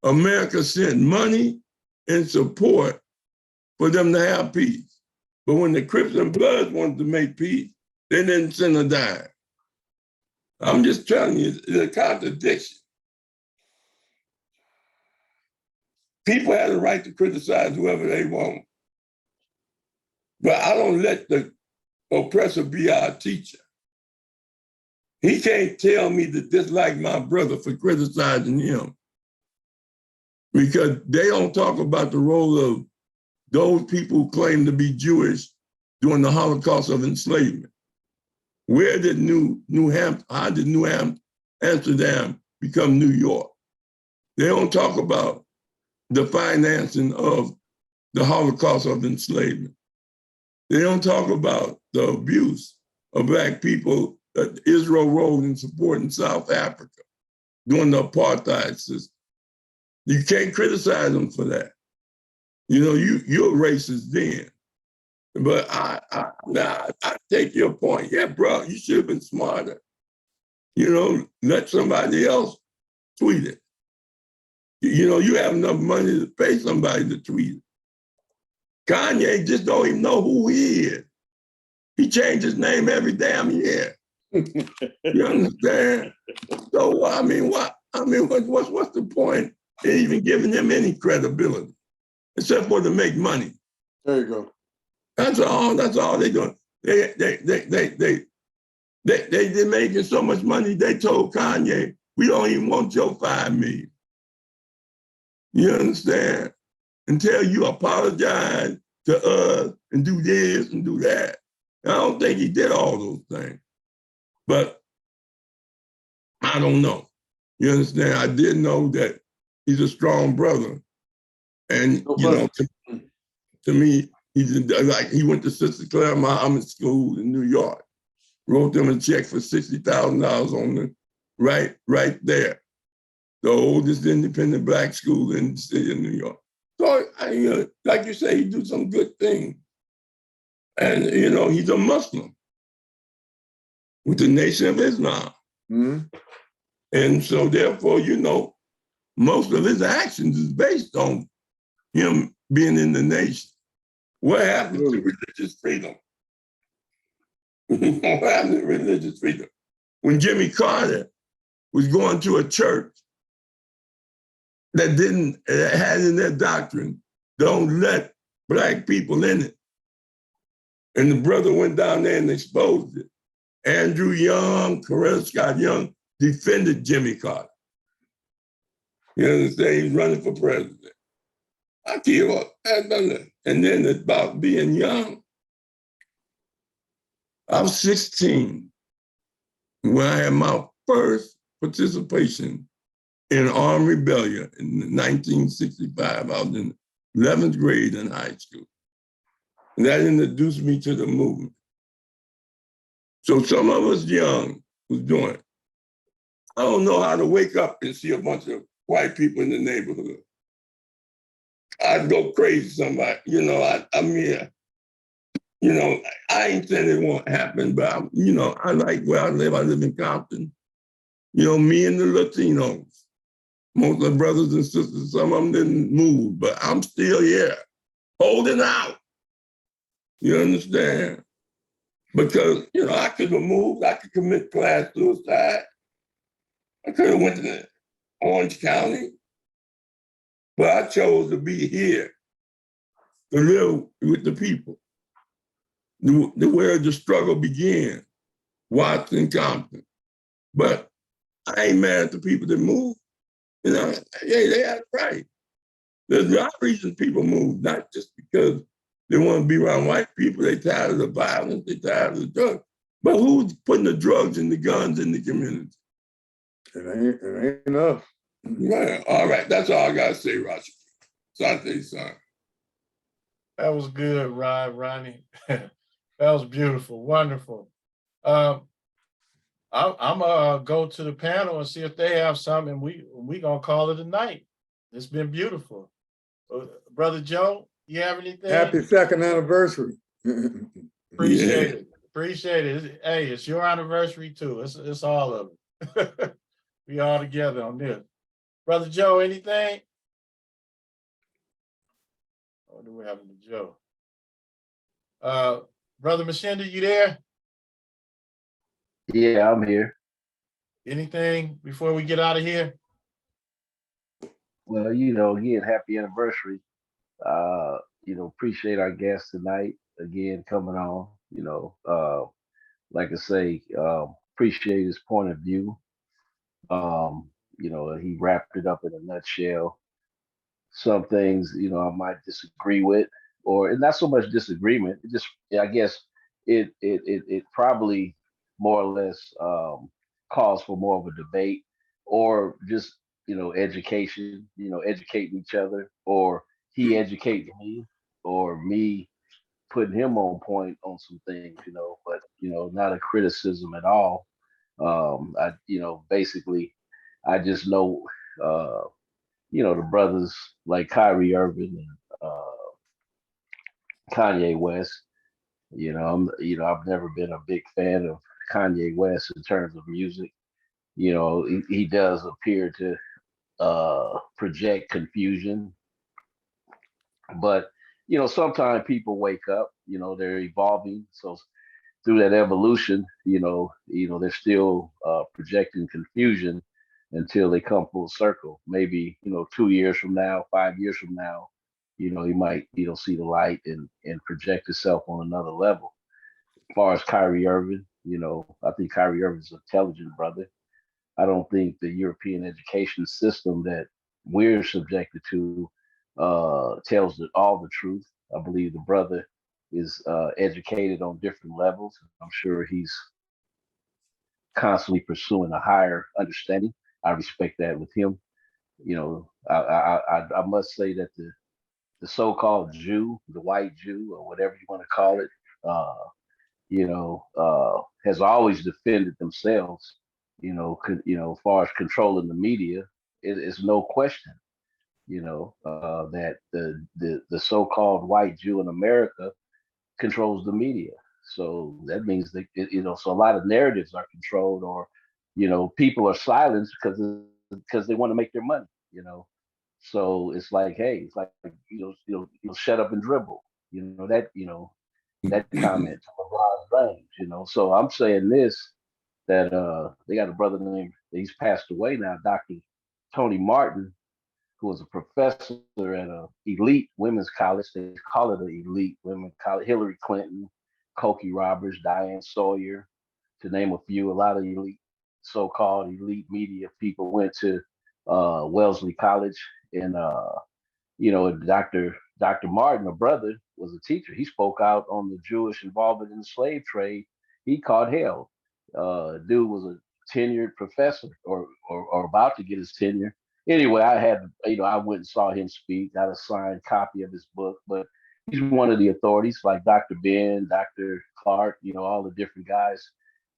America sent money and support for them to have peace. But when the Crips and Bloods wanted to make peace, they didn't send a dime. I'm just telling you, it's a contradiction. People have the right to criticize whoever they want. But I don't let the oppressor be our teacher. He can't tell me to dislike my brother for criticizing him, because they don't talk about the role of those people who claim to be Jewish during the Holocaust of enslavement. Where did how did New Amsterdam become New York? They don't talk about the financing of the Holocaust of enslavement. They don't talk about the abuse of Black people that Israel rolled in support in South Africa during the apartheid system. You can't criticize them for that. You know, you're racist then. But I take your point. Yeah, bro, you should have been smarter. You know, let somebody else tweet it. You know, you have enough money to pay somebody to tweet it. Kanye just don't even know who he is. He changed his name every damn year. You understand? So I mean, what's the point in even giving him any credibility, except for to make money? There you go. That's all they're doing. They're making so much money. They told Kanye, we don't even want your $5 million. You understand? Until you apologize to us and do this and do that. I don't think he did all those things, but I don't know. You understand? I did know that he's a strong brother, and No you know, question. to me, he went to Sister Claire Muhammad School in New York, wrote them a check for $60,000 on the right there, the oldest independent Black school in the city of New York. So, like you say, he do some good things. And, you know, he's a Muslim with the Nation of Islam. Mm-hmm. And so therefore, you know, most of his actions is based on him being in the nation. What happened to religious freedom? What happened to religious freedom? When Jimmy Carter was going to a church that had in their doctrine, don't let Black people in it. And the brother went down there and exposed it. Andrew Young, Coretta Scott Young defended Jimmy Carter. You understand? He's running for president. I give up. And then about being young, I was 16 when I had my first participation in armed rebellion in 1965. I was in 11th grade in high school. And that introduced me to the movement. So some of us young was doing it. I don't know how to wake up and see a bunch of white people in the neighborhood. I'd go crazy somebody, you know, I mean, you know, I ain't saying it won't happen, but you know, I like where I live. I live in Compton. You know, me and the Latinos, most of the brothers and sisters, some of them didn't move, but I'm still here, holding out. You understand? Because, you know, I could have moved, I could commit class suicide. I could have went to Orange County, but I chose to be here, to live with the people, where the struggle began, Watson, Compton. But I ain't mad at the people that moved. You know, yeah, they had it right. There's a lot of reasons people move, not just because they want to be around white people. They tired of the violence, they tired of the drugs. But who's putting the drugs and the guns in the community? It ain't enough. Yeah, all right, that's all I gotta say, Roger. Sante, son. That was good, Ronnie. That was beautiful, wonderful. I'm gonna go to the panel and see if they have something. We gonna call it a night. It's been beautiful. Brother Joe, you have anything? Happy second anniversary. Appreciate Yeah. it. Appreciate it. Hey, it's your anniversary too. It's all of it. We all together on this. Brother Joe, anything? What do we have to Joe? Brother Machinda, you there? Yeah, I'm here. Anything before we get out of here? Well, again, happy anniversary. Appreciate our guest tonight again coming on. Like I say, appreciate his point of view. He wrapped it up in a nutshell. Some things, I might disagree with, or not so much disagreement. It just, I guess, it probably more or less calls for more of a debate, or just education. Educating each other, or he educating me, or me putting him on point on some things. But not a criticism at all. Basically, I just know. The brothers like Kyrie Irving and Kanye West. I've never been a big fan of Kanye West in terms of music. He does appear to project confusion, but sometimes people wake up. They're evolving, so through that evolution, they're still projecting confusion until they come full circle. Maybe 2 years from now, 5 years from now, he might see the light and project himself on another level. As far as Kyrie Irving, I think Kyrie Irving's an intelligent brother. I don't think the European education system that we're subjected to tells all the truth. I believe the brother is educated on different levels. I'm sure he's constantly pursuing a higher understanding. I respect that with him. I must say that the so-called Jew, the white Jew, or whatever you want to call it, has always defended themselves. As far as controlling the media, it's no question. That the so-called white Jew in America controls the media. So that means that so a lot of narratives are controlled, or people are silenced because they want to make their money. So it's like, hey, it's like you'll shut up and dribble. That comment to LeBron James. So I'm saying this, that they got a brother named, he's passed away now, Dr. Tony Martin, who was a professor at a elite women's college. They call it an elite women's college. Hillary Clinton, Cokie Roberts, Diane Sawyer, to name a few. A lot of elite, so-called elite media people went to Wellesley College, and Dr. Martin, a brother, was a teacher. He spoke out on the Jewish involvement in the slave trade. He caught hell. Dude was a tenured professor, or about to get his tenure. Anyway, I went and saw him speak, got a signed copy of his book, but he's one of the authorities, like Dr. Ben, Dr. Clark, all the different guys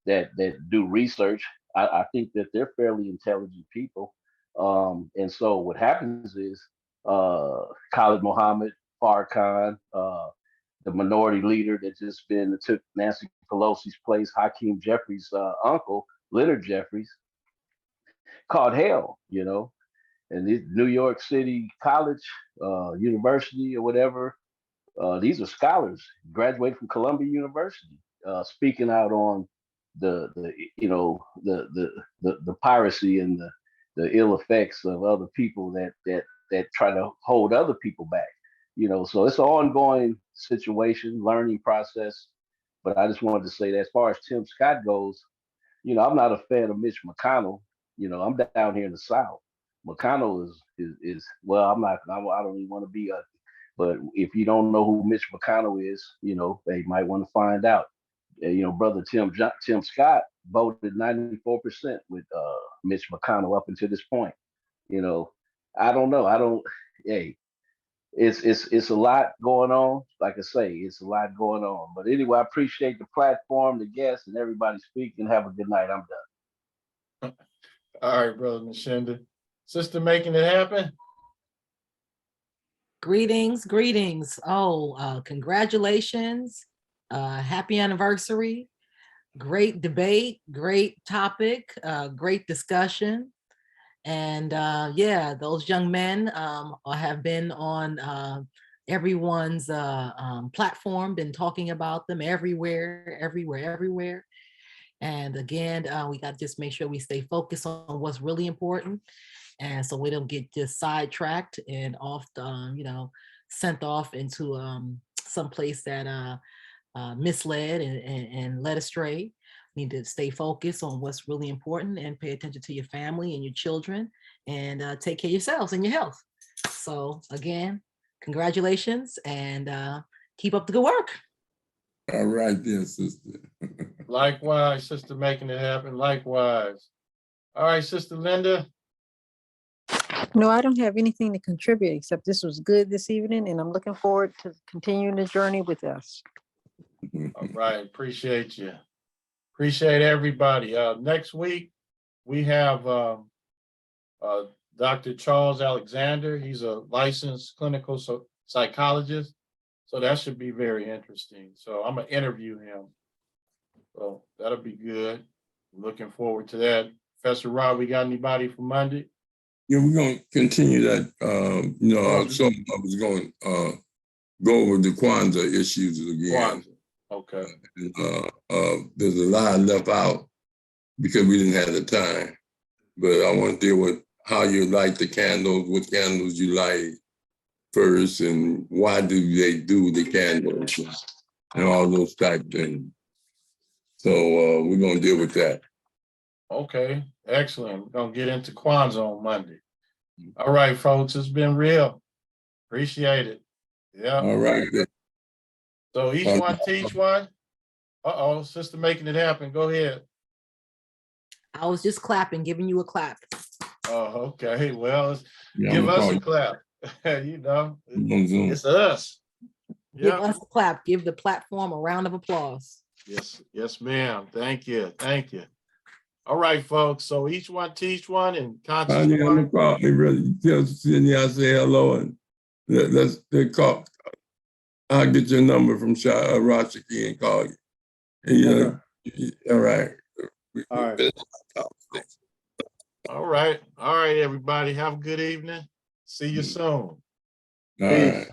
that do research. I think that they're fairly intelligent people. And so what happens is Khalid Muhammad, Farrakhan, the minority leader that took Nancy Pelosi's place, Hakeem Jeffries' uncle, Leonard Jeffries, caught hell, and this New York City College, University, or whatever. These are scholars, graduated from Columbia University, speaking out on the piracy and the ill effects of other people that try to hold other people back. So it's an ongoing situation, learning process. But I just wanted to say that as far as Tim Scott goes, I'm not a fan of Mitch McConnell. I'm down here in the South. McConnell is well, I don't even want to be but if you don't know who Mitch McConnell is, they might want to find out. Brother Tim Scott voted 94% with Mitch McConnell up until this point. I don't know. Hey, it's a lot going on. Like I say, it's a lot going on. But anyway, I appreciate the platform, the guests, and everybody speaking. Have a good night. I'm done. All right, brother Machinda. Sister making it happen. Greetings, greetings. Oh, congratulations. Happy anniversary. Great debate, great topic, great discussion. And yeah, those young men have been on everyone's platform, been talking about them everywhere, everywhere, everywhere. And again, we got to just make sure we stay focused on what's really important. And so we don't get just sidetracked and off, sent off into some place that misled and led astray. You need to stay focused on what's really important and pay attention to your family and your children and take care of yourselves and your health. So again, congratulations and keep up the good work. All right then, sister. Likewise, sister, making it happen. Likewise. All right, Sister Linda. No, I don't have anything to contribute except this was good this evening and I'm looking forward to continuing the journey with us. All right, appreciate you. Appreciate everybody. Next week, we have Dr. Charles Alexander. He's a licensed clinical psychologist. So that should be very interesting. So I'm going to interview him. So that'll be good. Looking forward to that. Professor Rob, we got anybody for Monday? Yeah, we're going to continue that. So I was going to go over the Kwanzaa issues again. Kwanzaa. Okay. There's a lot left out because we didn't have the time. But I want to deal with how you light the candles, what candles you light first, and why do they do the candles, and all those type of things. So we're going to deal with that. Okay, excellent. We're going to get into Kwanzaa on Monday. All right, folks, it's been real. Appreciate it. Yeah. All right. So each one teach one. Uh-oh, sister making it happen. Go ahead. I was just clapping, giving you a clap. Oh, okay. Well, Yeah, give us a clap. It's us. Give us a clap. Give the platform a round of applause. Yes, ma'am. Thank you. Thank you. All right, folks. So each one teach one and conscious one. Call me, brother. Tell Sydney I say hello and let's call. I'll get your number from Rashiki and call you. And, all right. All right. All right. All right, everybody. Have a good evening. See you soon. All right.